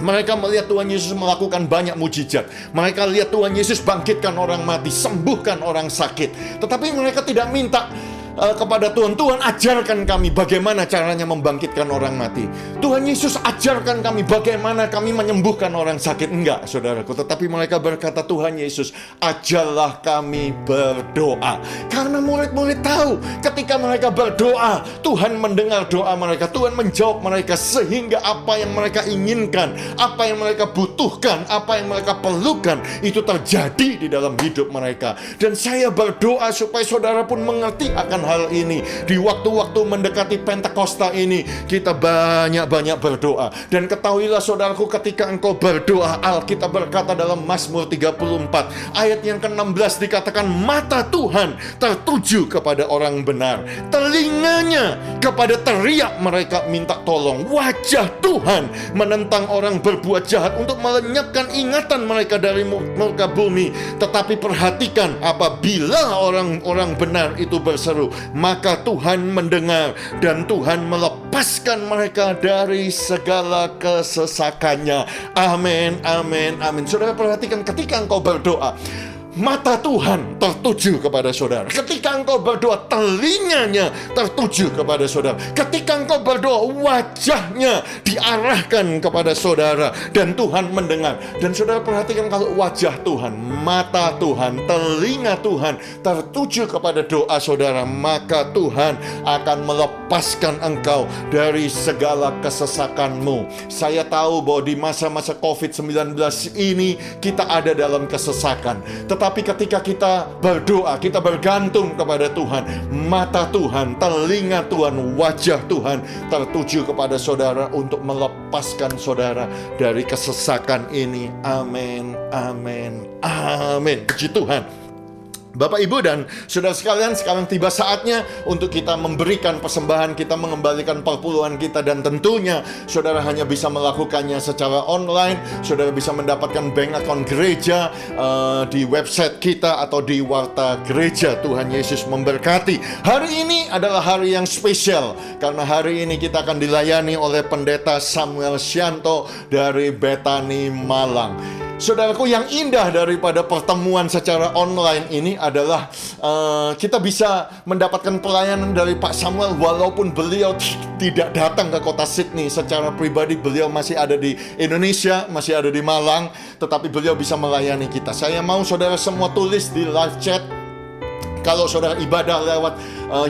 mereka melihat Tuhan Yesus melakukan banyak mujizat. Mereka lihat Tuhan Yesus bangkitkan orang mati, sembuhkan orang sakit. Tetapi mereka tidak minta kepada Tuhan, Tuhan ajarkan kami bagaimana caranya membangkitkan orang mati. Tuhan Yesus ajarkan kami bagaimana kami menyembuhkan orang sakit. Enggak, saudaraku. Tetapi mereka berkata, Tuhan Yesus, ajarlah kami berdoa. Karena murid-murid tahu ketika mereka berdoa, Tuhan mendengar doa mereka, Tuhan menjawab mereka, sehingga apa yang mereka inginkan, apa yang mereka butuhkan, apa yang mereka perlukan, itu terjadi di dalam hidup mereka. Dan saya berdoa supaya saudara pun mengerti akan hal ini. Di waktu-waktu mendekati Pentakosta ini, kita banyak-banyak berdoa. Dan ketahuilah saudaraku, ketika engkau berdoa, Alkitab berkata dalam Mazmur 34 ayat yang ke-16 dikatakan, mata Tuhan tertuju kepada orang benar, telinganya kepada teriak mereka minta tolong. Wajah Tuhan menentang orang berbuat jahat untuk melenyapkan ingatan mereka dari muka bumi. Tetapi perhatikan, apabila orang-orang benar itu berseru, maka Tuhan mendengar dan Tuhan melepaskan mereka dari segala kesesakannya. Amin, amin, amin. Saudara perhatikan, ketika engkau berdoa, mata Tuhan tertuju kepada saudara. Ketika engkau berdoa, telinganya tertuju kepada saudara. Ketika engkau berdoa, wajahnya diarahkan kepada saudara dan Tuhan mendengar. Dan saudara perhatikan, kalau wajah Tuhan, mata Tuhan, telinga Tuhan tertuju kepada doa saudara, maka Tuhan akan melepaskan engkau dari segala kesesakanmu. Saya tahu bahwa di masa-masa COVID-19 ini kita ada dalam kesesakan. Tetapi ketika kita berdoa, kita bergantung kepada Tuhan, mata Tuhan, telinga Tuhan, wajah Tuhan tertuju kepada saudara untuk melepaskan saudara dari kesesakan ini. Amin, amin, amin. Puji Tuhan. Bapak, Ibu, dan saudara sekalian, sekarang tiba saatnya untuk kita memberikan persembahan, kita mengembalikan perpuluhan kita. Dan tentunya saudara hanya bisa melakukannya secara online. Saudara bisa mendapatkan bank account gereja di website kita atau di Warta Gereja. Tuhan Yesus memberkati. Hari ini adalah hari yang spesial, karena hari ini kita akan dilayani oleh Pendeta Samuel Syanto dari Betani Malang. Saudaraku, yang indah daripada pertemuan secara online ini adalah kita bisa mendapatkan pelayanan dari Pak Samuel. Walaupun beliau tidak datang ke kota Sydney secara pribadi, beliau masih ada di Indonesia, masih ada di Malang, tetapi beliau bisa melayani kita. Saya mau saudara semua tulis di live chat. Kalau saudara ibadah lewat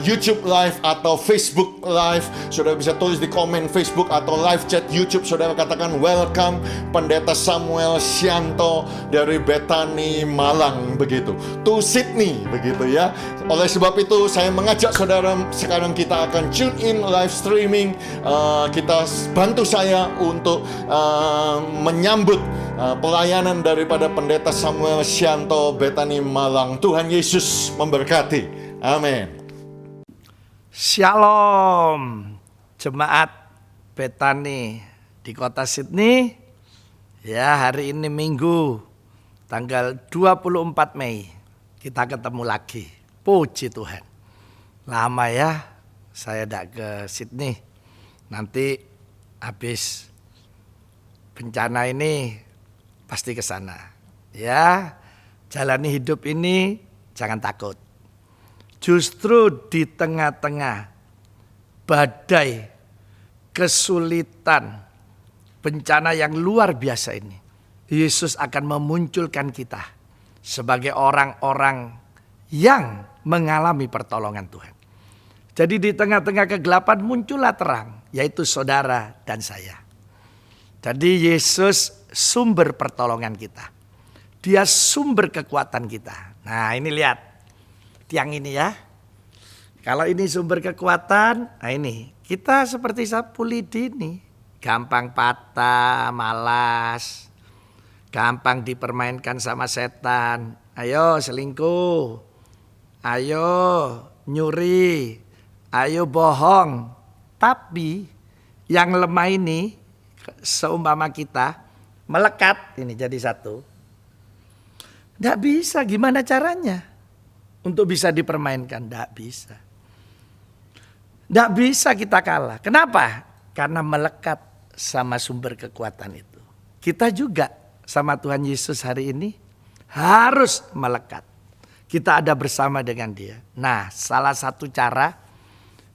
YouTube Live atau Facebook Live, saudara bisa tulis di komen Facebook atau live chat YouTube. Saudara katakan, welcome Pendeta Samuel Syanto dari Betani Malang, begitu, to Sydney, begitu ya. Oleh sebab itu saya mengajak saudara, sekarang kita akan tune in live streaming. Kita bantu saya untuk menyambut pelayanan daripada Pendeta Samuel Syanto Betani Malang. Tuhan Yesus memberkati. Amin. Shalom jemaat Betani di kota Sydney. Ya, hari ini Minggu tanggal 24 Mei kita ketemu lagi. Puji Tuhan. Lama ya saya tidak ke Sydney. Nanti habis bencana ini pasti ke sana. Ya, jalani hidup ini jangan takut. Justru di tengah-tengah badai, kesulitan, bencana yang luar biasa ini, Yesus akan memunculkan kita sebagai orang-orang yang mengalami pertolongan Tuhan. Jadi di tengah-tengah kegelapan muncullah terang, yaitu saudara dan saya. Jadi Yesus sumber pertolongan kita. Dia sumber kekuatan kita. Nah, ini lihat tiang ini ya. Kalau ini sumber kekuatan, nah ini kita seperti sapu lidi nih. Gampang patah, malas, gampang dipermainkan sama setan. Ayo selingkuh, ayo nyuri, ayo bohong. Tapi yang lemah ini seumpama kita melekat ini jadi satu. Tidak bisa, gimana caranya? Untuk bisa dipermainkan, tidak bisa. Tidak bisa kita kalah. Kenapa? Karena melekat sama sumber kekuatan itu. Kita juga sama Tuhan Yesus hari ini harus melekat. Kita ada bersama dengan Dia. Nah, salah satu cara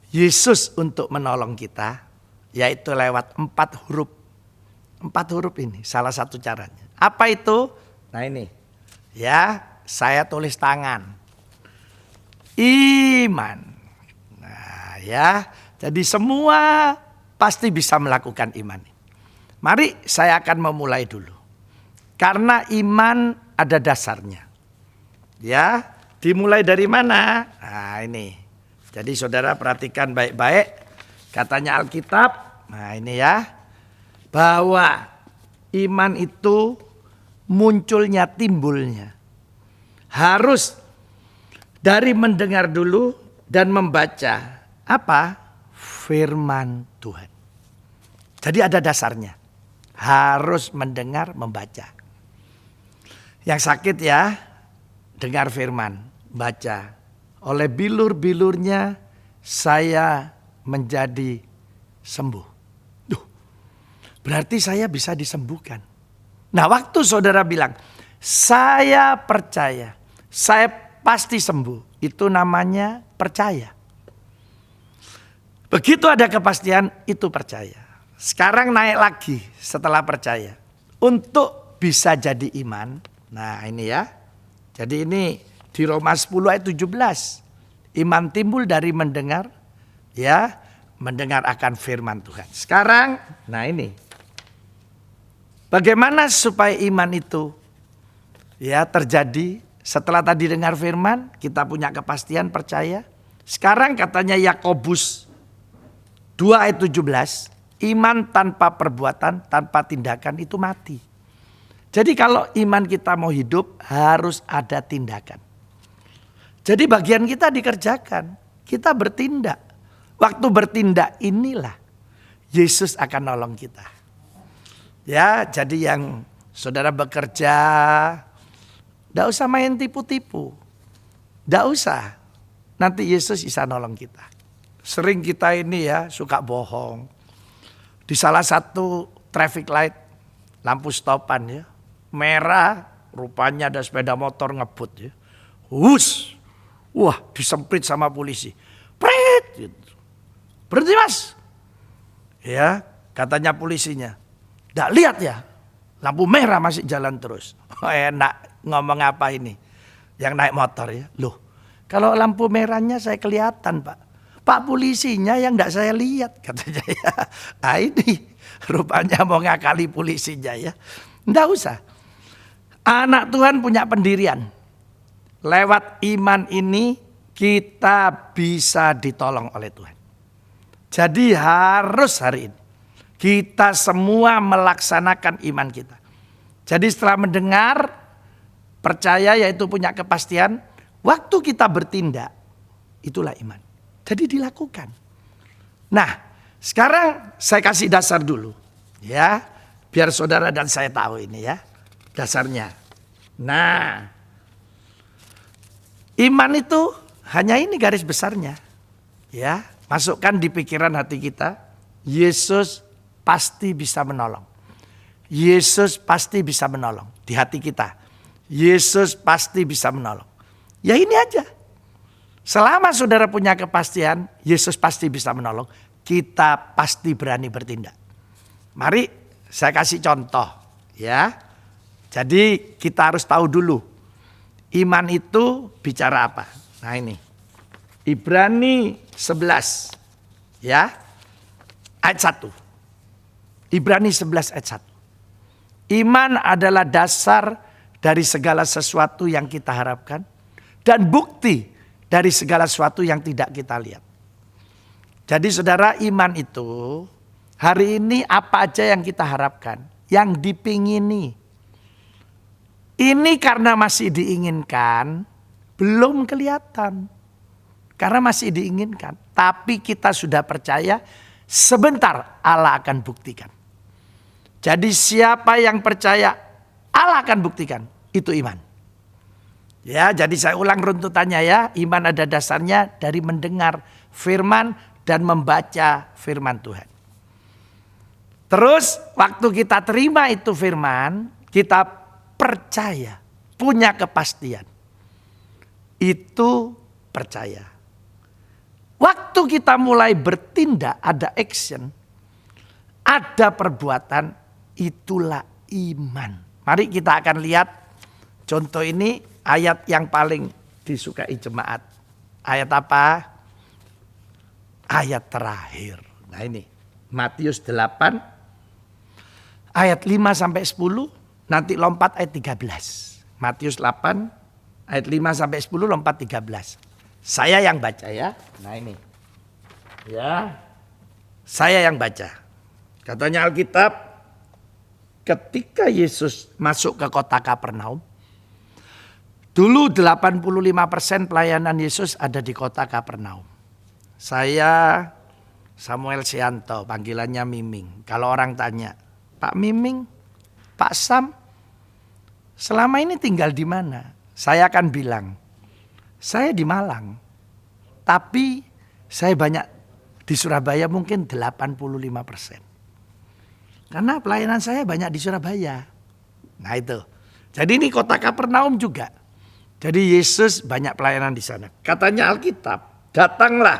Yesus untuk menolong kita yaitu lewat 4 huruf. 4 huruf ini salah satu caranya. Apa itu? Nah ini. Ya, saya tulis tangan. Iman. Nah ya, jadi semua pasti bisa melakukan iman. Mari saya akan memulai dulu. Karena iman ada dasarnya. Ya, dimulai dari mana? Nah ini. Jadi saudara perhatikan baik-baik. Katanya Alkitab, nah ini ya. Bahwa iman itu munculnya, timbulnya. Harus dari mendengar dulu dan membaca apa? Firman Tuhan. Jadi ada dasarnya. Harus mendengar, membaca. Yang sakit ya, dengar firman, baca. Oleh bilur-bilurnya saya menjadi sembuh. Duh, berarti saya bisa disembuhkan. Nah, waktu saudara bilang, saya percaya, saya pasti sembuh. Itu namanya percaya. Begitu ada kepastian, itu percaya. Sekarang naik lagi setelah percaya. Untuk bisa jadi iman. Nah ini ya. Jadi ini di Roma 10 ayat 17. Iman timbul dari mendengar. Ya, mendengar akan firman Tuhan. Sekarang, nah ini. Bagaimana supaya iman itu ya terjadi? Setelah tadi dengar firman, kita punya kepastian percaya. Sekarang katanya Yakobus 2 ayat 17. Iman tanpa perbuatan, tanpa tindakan itu mati. Jadi kalau iman kita mau hidup harus ada tindakan. Jadi bagian kita dikerjakan, kita bertindak. Waktu bertindak inilah Yesus akan nolong kita. Ya, jadi yang saudara bekerja, tidak usah main tipu-tipu. Tidak usah, nanti Yesus bisa nolong kita. Sering kita ini ya suka bohong. Di salah satu traffic light, lampu stopan ya, merah, rupanya ada sepeda motor ngebut ya. Wah disemprit sama polisi. Prit, gitu. Berhenti mas. Ya, katanya polisinya. Nggak lihat ya, lampu merah masih jalan terus. Enak ngomong apa ini? Yang naik motor ya. Loh, kalau lampu merahnya saya kelihatan pak. Pak polisinya yang enggak saya lihat katanya ya. Nah ini rupanya mau ngakali polisinya ya. Enggak usah. Anak Tuhan punya pendirian. Lewat iman ini kita bisa ditolong oleh Tuhan. Jadi harus hari ini kita semua melaksanakan iman kita. Jadi setelah mendengar, percaya yaitu punya kepastian. Waktu kita bertindak, itulah iman. Jadi dilakukan. Nah, sekarang saya kasih dasar dulu. Ya, biar saudara dan saya tahu ini ya. Dasarnya. Nah, iman itu hanya ini garis besarnya. Ya, masukkan di pikiran hati kita. Yesus pasti bisa menolong. Yesus pasti bisa menolong. Di hati kita. Yesus pasti bisa menolong. Ya ini aja. Selama saudara punya kepastian, Yesus pasti bisa menolong. Kita pasti berani bertindak. Mari saya kasih contoh ya. Jadi kita harus tahu dulu. Iman itu bicara apa? Nah ini. Ibrani 11 ya. Ayat 1. Ibrani 11 ayat 1. Iman adalah dasar dari segala sesuatu yang kita harapkan. Dan bukti dari segala sesuatu yang tidak kita lihat. Jadi saudara, iman itu hari ini apa aja yang kita harapkan, yang dipingini. Ini karena masih diinginkan, belum kelihatan. Karena masih diinginkan, tapi kita sudah percaya sebentar Allah akan buktikan. Jadi siapa yang percaya Allah akan buktikan, itu iman. Ya, jadi saya ulang runtutannya ya. Iman ada dasarnya dari mendengar firman dan membaca firman Tuhan. Terus waktu kita terima itu firman, kita percaya, punya kepastian. Itu percaya. Waktu kita mulai bertindak, ada action, ada perbuatan, itulah iman. Mari kita akan lihat contoh ini. Ayat yang paling disukai jemaat. Ayat apa? Ayat terakhir. Nah ini. Matius 8. Ayat 5 sampai 10. Nanti lompat ayat 13. Matius 8. Ayat 5 sampai 10 lompat 13. Saya yang baca ya. Nah ini. Ya. Saya yang baca. Katanya Alkitab. Ketika Yesus masuk ke kota Kapernaum. Dulu 85% pelayanan Yesus ada di kota Kapernaum. Saya Samuel Sianto, panggilannya Miming. Kalau orang tanya, Pak Miming, Pak Sam, selama ini tinggal di mana? Saya akan bilang, saya di Malang. Tapi saya banyak di Surabaya mungkin 85%. Karena pelayanan saya banyak di Surabaya. Nah itu. Jadi ini kota Kapernaum juga. Jadi Yesus banyak pelayanan di sana. Katanya Alkitab, datanglah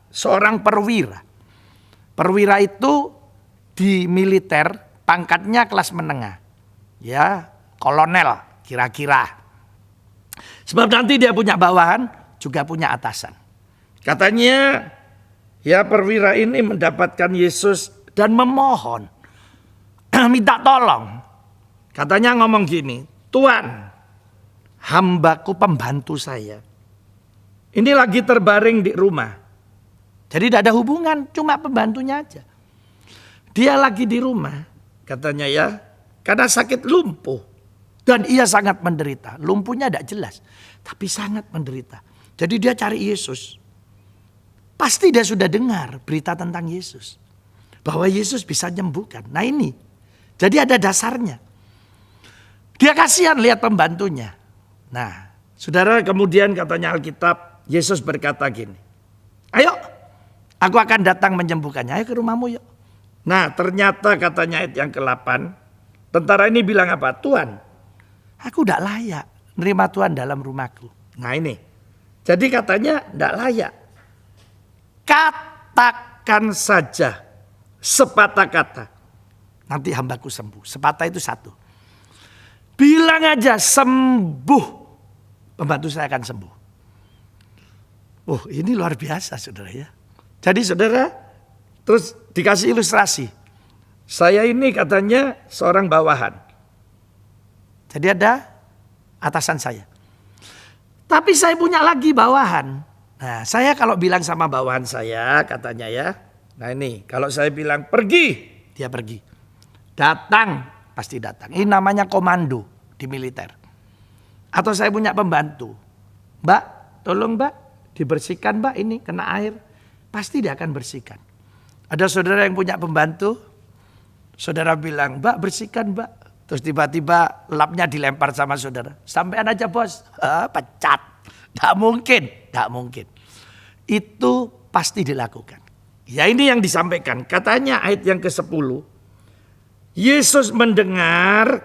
seorang perwira. Perwira itu di militer pangkatnya kelas menengah. Ya, kolonel kira-kira. Sebab nanti dia punya bawahan, juga punya atasan. Katanya ya perwira ini mendapatkan Yesus dan memohon. Minta tolong. Katanya ngomong gini, Tuhan, hambaku pembantu saya. Ini lagi terbaring di rumah. Jadi tidak ada hubungan, cuma pembantunya aja. Dia lagi di rumah, katanya ya, karena sakit lumpuh. Dan ia sangat menderita. Lumpuhnya tidak jelas, tapi sangat menderita. Jadi dia cari Yesus. Pasti dia sudah dengar berita tentang Yesus. Bahwa Yesus bisa menyembuhkan. Nah ini, jadi ada dasarnya. Dia kasihan lihat pembantunya. Nah, saudara, kemudian katanya Alkitab, Yesus berkata gini, ayo, aku akan datang menyembuhkannya. Ayo ke rumahmu yuk. Nah, ternyata katanya ayat yang ke-8, tentara ini bilang apa? Tuhan, aku tidak layak menerima Tuhan dalam rumahku. Nah ini, jadi katanya tidak layak. Katakan saja sepatah kata, nanti hambaku sembuh. Sepatah itu satu. Bilang aja sembuh, pembantu saya akan sembuh. Oh ini luar biasa saudara ya. Jadi saudara, terus dikasih ilustrasi. Saya ini katanya seorang bawahan. Jadi ada atasan saya. Tapi saya punya lagi bawahan. Nah saya kalau bilang sama bawahan saya katanya ya. Nah ini kalau saya bilang pergi, dia pergi. Datang, pasti datang. Ini namanya komando di militer. Atau saya punya pembantu. Mbak, tolong mbak, dibersihkan mbak ini kena air. Pasti dia akan bersihkan. Ada saudara yang punya pembantu. Saudara bilang, mbak bersihkan mbak. Terus tiba-tiba lapnya dilempar sama saudara. Sampean aja bos, pecat. Tidak mungkin, tidak mungkin. Itu pasti dilakukan. Ya ini yang disampaikan. Katanya ayat yang ke-10. Yesus mendengar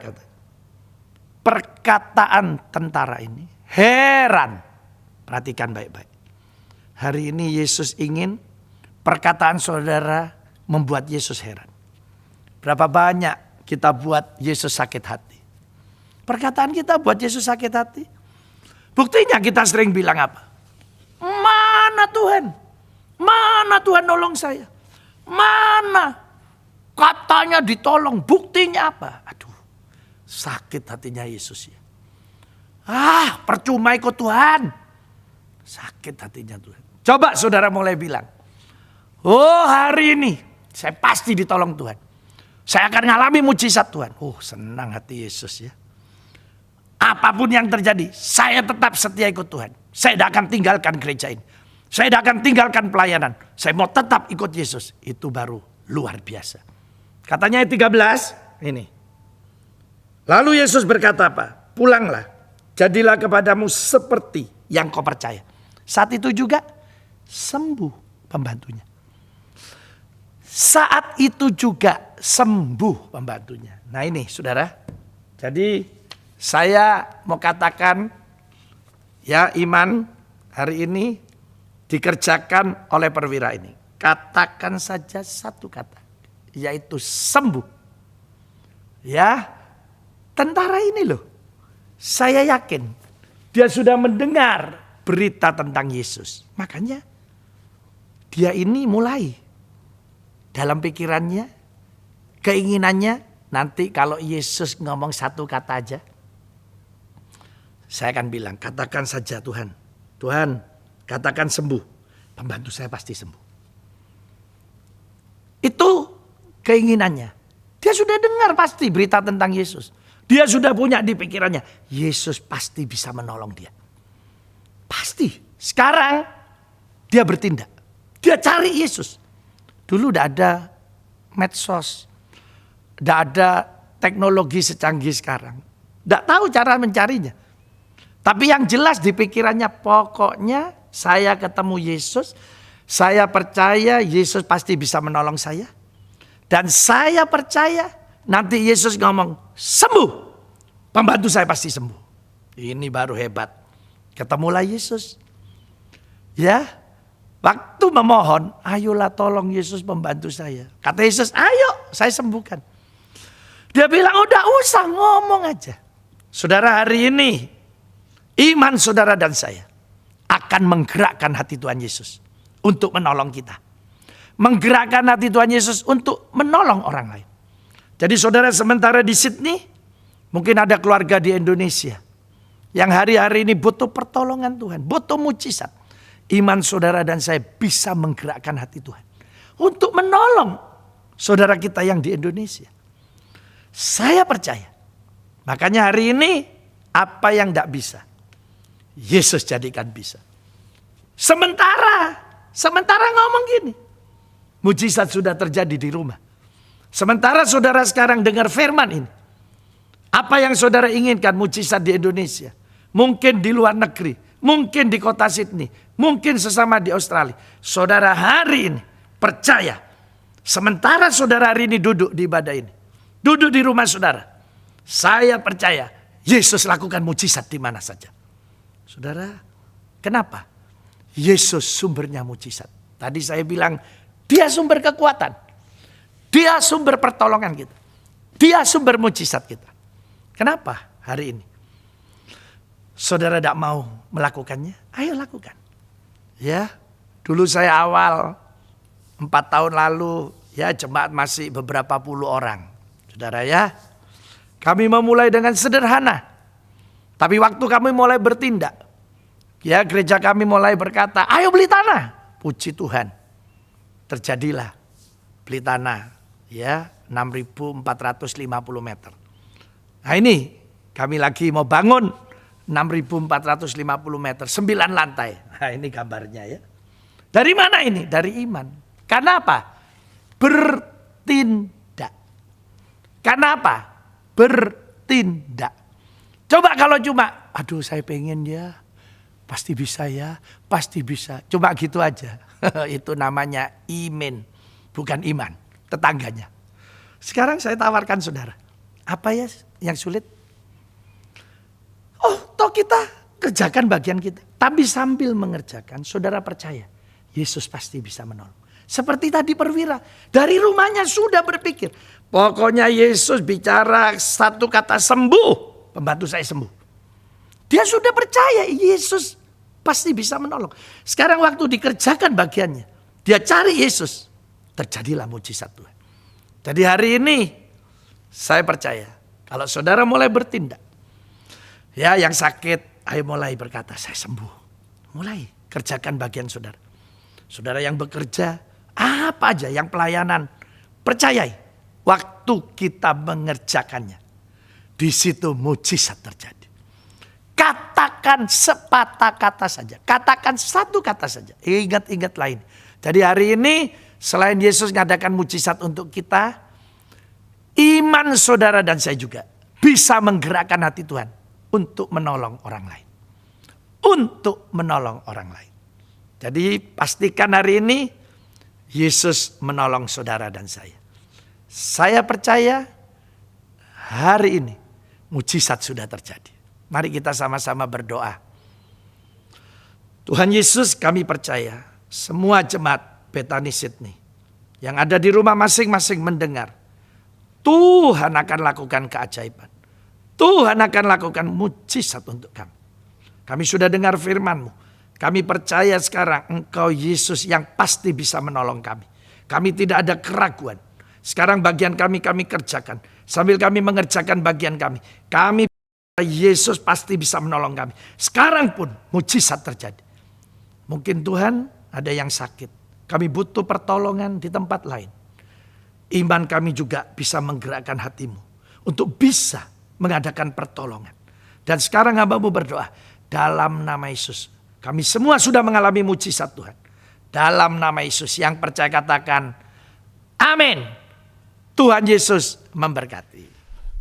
perkataan tentara ini. Heran. Perhatikan baik-baik. Hari ini Yesus ingin perkataan saudara membuat Yesus heran. Berapa banyak kita buat Yesus sakit hati. Perkataan kita buat Yesus sakit hati. Buktinya kita sering bilang apa? Mana Tuhan? Mana Tuhan nolong saya? Mana? Katanya ditolong, buktinya apa? Aduh, sakit hatinya Yesus ya. Percuma ikut Tuhan. Sakit hatinya Tuhan. Coba saudara mulai bilang, oh hari ini saya pasti ditolong Tuhan. Saya akan mengalami mujizat Tuhan. Oh senang hati Yesus ya. Apapun yang terjadi, saya tetap setia ikut Tuhan. Saya tidak akan tinggalkan gereja ini. Saya tidak akan tinggalkan pelayanan. Saya mau tetap ikut Yesus. Itu baru luar biasa. Katanya ayat 13 ini. Lalu Yesus berkata apa? Pulanglah, jadilah kepadamu seperti yang kau percaya. Saat itu juga sembuh pembantunya. Saat itu juga sembuh pembantunya. Nah ini saudara. Jadi saya mau katakan ya iman hari ini dikerjakan oleh perwira ini. Katakan saja satu kata, yaitu sembuh. Ya, tentara ini loh. Saya yakin dia sudah mendengar berita tentang Yesus. Makanya dia ini mulai dalam pikirannya, keinginannya nanti kalau Yesus ngomong satu kata aja, saya akan bilang, katakan saja Tuhan. Tuhan, katakan sembuh. Pembantu saya pasti sembuh. Itu keinginannya. Dia sudah dengar pasti berita tentang Yesus. Dia sudah punya di pikirannya. Yesus pasti bisa menolong dia. Pasti. Sekarang dia bertindak. Dia cari Yesus. Dulu udah ada medsos. Udah ada teknologi secanggih sekarang. Tidak tahu cara mencarinya. Tapi yang jelas di pikirannya pokoknya saya ketemu Yesus, saya percaya Yesus pasti bisa menolong saya. Dan saya percaya nanti Yesus ngomong, sembuh. Pembantu saya pasti sembuh. Ini baru hebat. Ketemulah Yesus. Ya, waktu memohon, ayolah tolong Yesus pembantu saya. Kata Yesus, ayo saya sembuhkan. Dia bilang, udah usah ngomong aja. Saudara, hari ini iman saudara dan saya akan menggerakkan hati Tuhan Yesus untuk menolong kita. Menggerakkan hati Tuhan Yesus untuk menolong orang lain. Jadi saudara, sementara di Sydney, mungkin ada keluarga di Indonesia yang hari-hari ini butuh pertolongan Tuhan, butuh mujizat. Iman saudara dan saya bisa menggerakkan hati Tuhan untuk menolong saudara kita yang di Indonesia. Saya percaya. Makanya hari ini apa yang tidak bisa, Yesus jadikan bisa. Sementara ngomong gini, mujizat sudah terjadi di rumah. Sementara saudara sekarang dengar firman ini, apa yang saudara inginkan mujizat di Indonesia, mungkin di luar negeri, mungkin di kota Sydney, mungkin sesama di Australia. Saudara hari ini percaya, sementara saudara hari ini duduk di ibadah ini, duduk di rumah saudara, saya percaya Yesus lakukan mujizat di mana saja. Saudara, kenapa? Yesus sumbernya mujizat. Tadi saya bilang, dia sumber kekuatan. Dia sumber pertolongan kita. Dia sumber mujizat kita. Kenapa hari ini saudara tidak mau melakukannya? Ayo lakukan. Ya, dulu saya awal 4 tahun lalu, ya jemaat masih beberapa puluh orang. Saudara ya, kami memulai dengan sederhana. Tapi waktu kami mulai bertindak, ya gereja kami mulai berkata, ayo beli tanah. Puji Tuhan, terjadilah beli tanah, ya 6.450 meter. Nah ini kami lagi mau bangun 6.450 meter, 9 lantai. Nah ini gambarnya ya. Dari mana ini? Dari iman. Karena apa? Bertindak. Karena apa? Bertindak. Coba kalau cuma, aduh saya pengen ya, pasti bisa ya, pasti bisa. Coba gitu aja. Itu namanya iman, bukan iman. Tetangganya. Sekarang saya tawarkan saudara, apa ya yang sulit? Oh, toh kita kerjakan bagian kita. Tapi sambil mengerjakan, saudara percaya, Yesus pasti bisa menolong. Seperti tadi perwira, dari rumahnya sudah berpikir, pokoknya Yesus bicara satu kata sembuh, pembantu saya sembuh. Dia sudah percaya Yesus pasti bisa menolong. Sekarang waktu dikerjakan bagiannya, dia cari Yesus, terjadilah mujizat Tuhan. Jadi hari ini saya percaya kalau saudara mulai bertindak, ya yang sakit ayo mulai berkata saya sembuh. Mulai kerjakan bagian saudara. Saudara yang bekerja apa aja yang pelayanan, percayai waktu kita mengerjakannya, di situ mujizat terjadi. Katakan sepatah kata saja, katakan satu kata saja, ingat-ingat lain. Jadi hari ini selain Yesus mengadakan mujizat untuk kita, iman saudara dan saya juga bisa menggerakkan hati Tuhan untuk menolong orang lain. Untuk menolong orang lain. Jadi pastikan hari ini Yesus menolong saudara dan saya. Saya percaya hari ini mujizat sudah terjadi. Mari kita sama-sama berdoa. Tuhan Yesus, kami percaya semua jemaat Bethany Sydney yang ada di rumah masing-masing mendengar, Tuhan akan lakukan keajaiban. Tuhan akan lakukan mujizat untuk kami. Kami sudah dengar firman-Mu. Kami percaya sekarang Engkau Yesus yang pasti bisa menolong kami. Kami tidak ada keraguan. Sekarang bagian kami kerjakan. Sambil kami mengerjakan bagian kami. Kami Yesus pasti bisa menolong kami. Sekarang pun mujizat terjadi. Mungkin Tuhan ada yang sakit. Kami butuh pertolongan di tempat lain. Iman kami juga bisa menggerakkan hatimu. Untuk bisa mengadakan pertolongan. Dan sekarang hamba-Mu berdoa. Dalam nama Yesus. Kami semua sudah mengalami mujizat Tuhan. Dalam nama Yesus yang percaya katakan. Amin. Tuhan Yesus memberkati.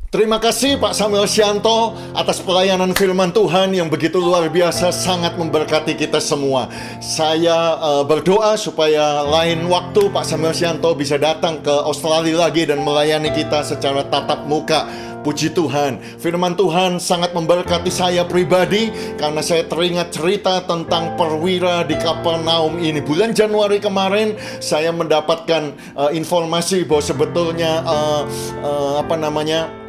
Terima kasih Pak Samuel Syanto atas pelayanan firman Tuhan yang begitu luar biasa, sangat memberkati kita semua. Saya berdoa supaya lain waktu Pak Samuel Syanto bisa datang ke Australia lagi dan melayani kita secara tatap muka. Puji Tuhan, firman Tuhan sangat memberkati saya pribadi karena saya teringat cerita tentang perwira di Kapernaum ini. Bulan Januari kemarin saya mendapatkan informasi bahwa sebetulnya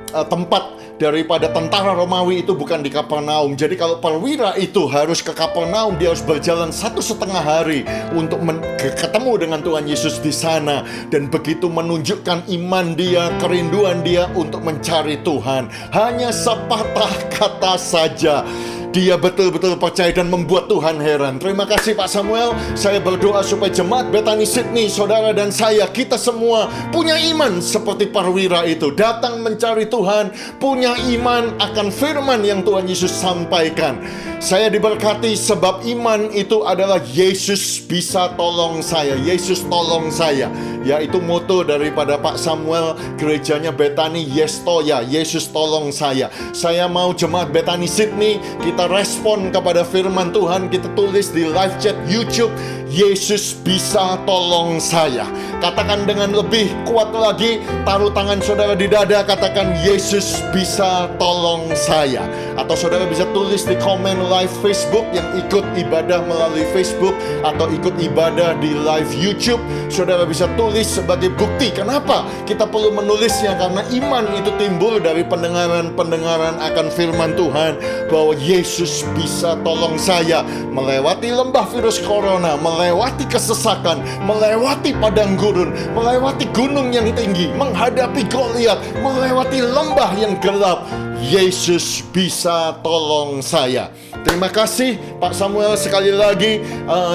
tempat daripada tentara Romawi itu bukan di Kapernaum. Jadi kalau perwira itu harus ke Kapernaum, dia harus berjalan 1,5 hari untuk ketemu dengan Tuhan Yesus di sana. Dan begitu menunjukkan iman dia, kerinduan dia untuk mencari Tuhan. Hanya sepatah kata saja, dia betul-betul percaya dan membuat Tuhan heran. Terima kasih Pak Samuel. Saya berdoa supaya jemaat Bethany Sydney, saudara dan saya, kita semua punya iman seperti perwira itu. Datang mencari Tuhan, punya iman akan firman yang Tuhan Yesus sampaikan. Saya diberkati sebab iman itu adalah Yesus bisa tolong saya. Yesus tolong saya. Yaitu moto daripada Pak Samuel, gerejanya Bethany Yestoya, Yesus tolong saya. Saya mau jemaat Bethany Sydney, kita respon kepada firman Tuhan, kita tulis di live chat YouTube, Yesus bisa tolong saya. Katakan dengan lebih kuat lagi, taruh tangan saudara di dada, katakan Yesus bisa tolong saya. Atau saudara bisa tulis di komen live Facebook yang ikut ibadah melalui Facebook atau ikut ibadah di live YouTube. Saudara bisa tulis sebagai bukti. Kenapa kita perlu menulisnya? Karena iman itu timbul dari pendengaran-pendengaran akan firman Tuhan, bahwa Yesus bisa tolong saya melewati lembah virus corona, melewati kesesakan, melewati padang gurun, melewati gunung yang tinggi, menghadapi Goliat, melewati lembah yang gelap. Yesus bisa tolong saya. Terima kasih Pak Samuel sekali lagi.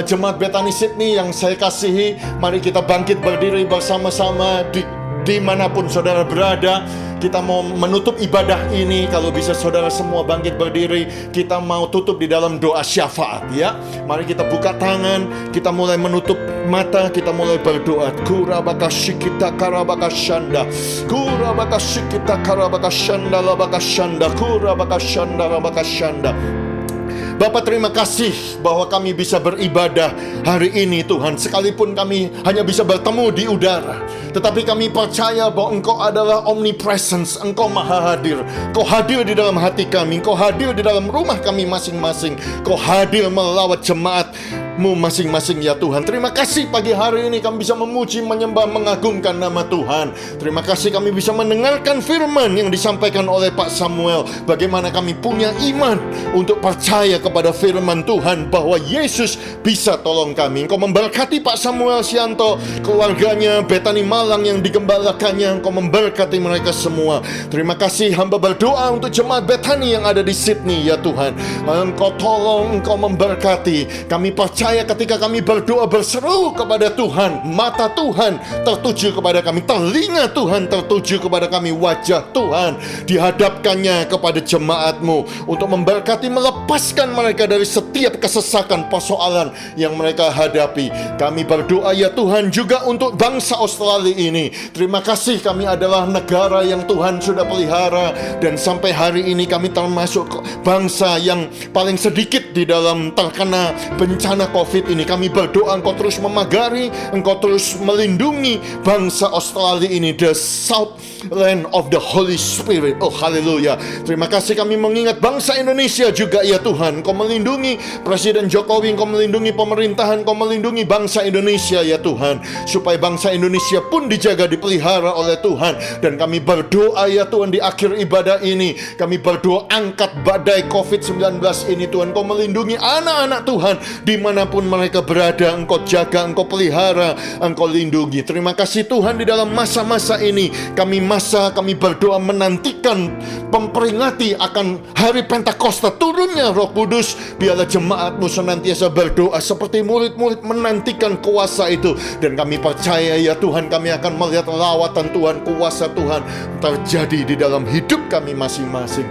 Jemaat Bethany Sydney yang saya kasihi, mari kita bangkit berdiri bersama-sama dimanapun saudara berada. Kita mau menutup ibadah ini. Kalau bisa saudara semua bangkit berdiri, kita mau tutup di dalam doa syafaat ya. Mari kita buka tangan, kita mulai menutup mata, kita mulai berdoa. Kurabakashikita karabakashanda, kurabakashikita karabakashanda labakashanda, kurabakashanda labakashanda. Bapak, terima kasih bahwa kami bisa beribadah hari ini Tuhan. Sekalipun kami hanya bisa bertemu di udara, tetapi kami percaya bahwa Engkau adalah omnipresence. Engkau maha hadir. Engkau hadir di dalam hati kami. Engkau hadir di dalam rumah kami masing-masing. Engkau hadir melawat jemaat-Mu masing-masing ya Tuhan. Terima kasih pagi hari ini kami bisa memuji, menyembah, mengagungkan nama Tuhan. Terima kasih kami bisa mendengarkan firman yang disampaikan oleh Pak Samuel. Bagaimana kami punya iman untuk percaya kepada firman Tuhan bahwa Yesus bisa tolong kami. Engkau memberkati Pak Samuel Syanto, keluarganya, Bethany Malang yang digembalakannya. Engkau memberkati mereka semua. Terima kasih, hamba berdoa untuk jemaat Bethany yang ada di Sydney ya Tuhan. Engkau tolong, Engkau memberkati. Kami percaya ketika kami berdoa berseru kepada Tuhan, mata Tuhan tertuju kepada kami, telinga Tuhan tertuju kepada kami, wajah Tuhan dihadapkannya kepada jemaat-Mu untuk memberkati, melepaskan mereka dari setiap kesesakan, persoalan yang mereka hadapi. Kami berdoa ya Tuhan juga untuk bangsa Australia ini. Terima kasih, kami adalah negara yang Tuhan sudah pelihara, dan sampai hari ini kami termasuk bangsa yang paling sedikit di dalam terkena bencana COVID ini. Kami berdoa Engkau terus memagari, Engkau terus melindungi bangsa Australia ini, the South Land of the Holy Spirit. Oh haleluya. Terima kasih, kami mengingat bangsa Indonesia juga ya Tuhan. Engkau melindungi Presiden Jokowi, Engkau melindungi pemerintahan, Engkau melindungi bangsa Indonesia ya Tuhan, supaya bangsa Indonesia pun dijaga, dipelihara oleh Tuhan. Dan kami berdoa ya Tuhan, di akhir ibadah ini kami berdoa, angkat badai COVID-19 ini Tuhan. Engkau melindungi anak-anak Tuhan dimanapun mereka berada. Engkau jaga, Engkau pelihara, Engkau lindungi. Terima kasih Tuhan, di dalam masa-masa ini kami berdoa menantikan, memperingati akan hari Pentakosta, turunnya Roh Kudus. Biarlah jemaat-Mu senantiasa berdoa seperti murid-murid menantikan kuasa itu. Dan kami percaya ya Tuhan, kami akan melihat lawatan Tuhan, kuasa Tuhan terjadi di dalam hidup kami masing-masing.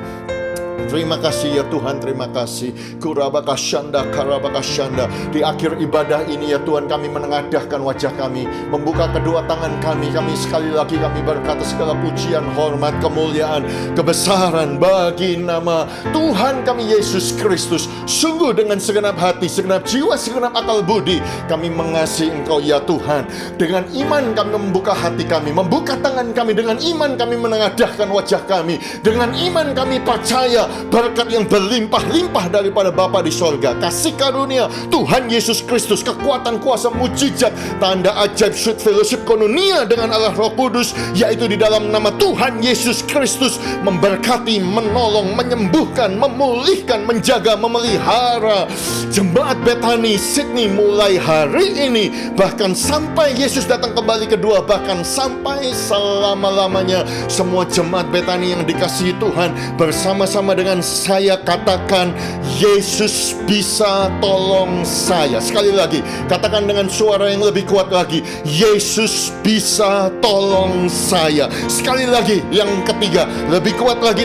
Terima kasih ya Tuhan, terima kasih. Kurabakashanda, karabakashanda. Di akhir ibadah ini ya Tuhan, kami menengadahkan wajah kami, membuka kedua tangan kami. Kami sekali lagi kami berkata segala pujian, hormat, kemuliaan, kebesaran bagi nama Tuhan kami Yesus Kristus. Sungguh dengan segenap hati, segenap jiwa, segenap akal budi kami mengasihi Engkau ya Tuhan. Dengan iman kami membuka hati kami, membuka tangan kami. Dengan iman kami menengadahkan wajah kami. Dengan iman kami percaya berkat yang berlimpah-limpah daripada Bapa di sorga, kasih karunia Tuhan Yesus Kristus, kekuatan, kuasa, mujizat, tanda ajaib, sweet fellowship, koinonia dengan Allah Roh Kudus, yaitu di dalam nama Tuhan Yesus Kristus, memberkati, menolong, menyembuhkan, memulihkan, menjaga, memelihara jemaat Bethany Sydney mulai hari ini, bahkan sampai Yesus datang kembali kedua, bahkan sampai selama-lamanya. Semua jemaat Bethany yang dikasihi Tuhan, bersama-sama dengan saya katakan, Yesus bisa tolong saya. Sekali lagi, katakan dengan suara yang lebih kuat lagi, Yesus bisa tolong saya. Sekali lagi, yang ketiga, lebih kuat lagi,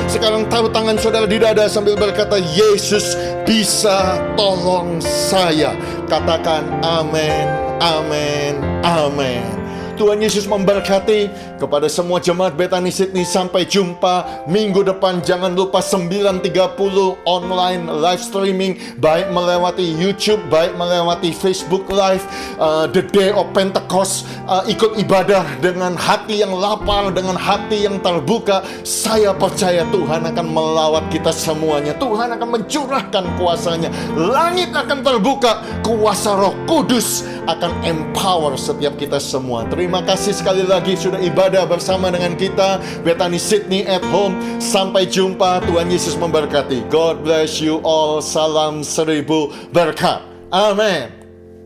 sekarang taruh tangan saudara di dada sambil berkata, Yesus bisa tolong saya. Katakan amin, amin, amin. Tuhan Yesus memberkati kepada semua jemaat Bethany Sydney. Sampai jumpa minggu depan. Jangan lupa 9.30 online live streaming, baik melewati YouTube, baik melewati Facebook Live. The Day of Pentecost. Ikut ibadah dengan hati yang lapar, dengan hati yang terbuka. Saya percaya Tuhan akan melawat kita semuanya. Tuhan akan mencurahkan kuasanya. Langit akan terbuka. Kuasa Roh Kudus akan empower setiap kita semua. Terima kasih sekali lagi sudah ibadah bersama dengan kita, Bethany Sydney at home. Sampai jumpa, Tuhan Yesus memberkati. God bless you all. Salam 1000 berkat. Amin.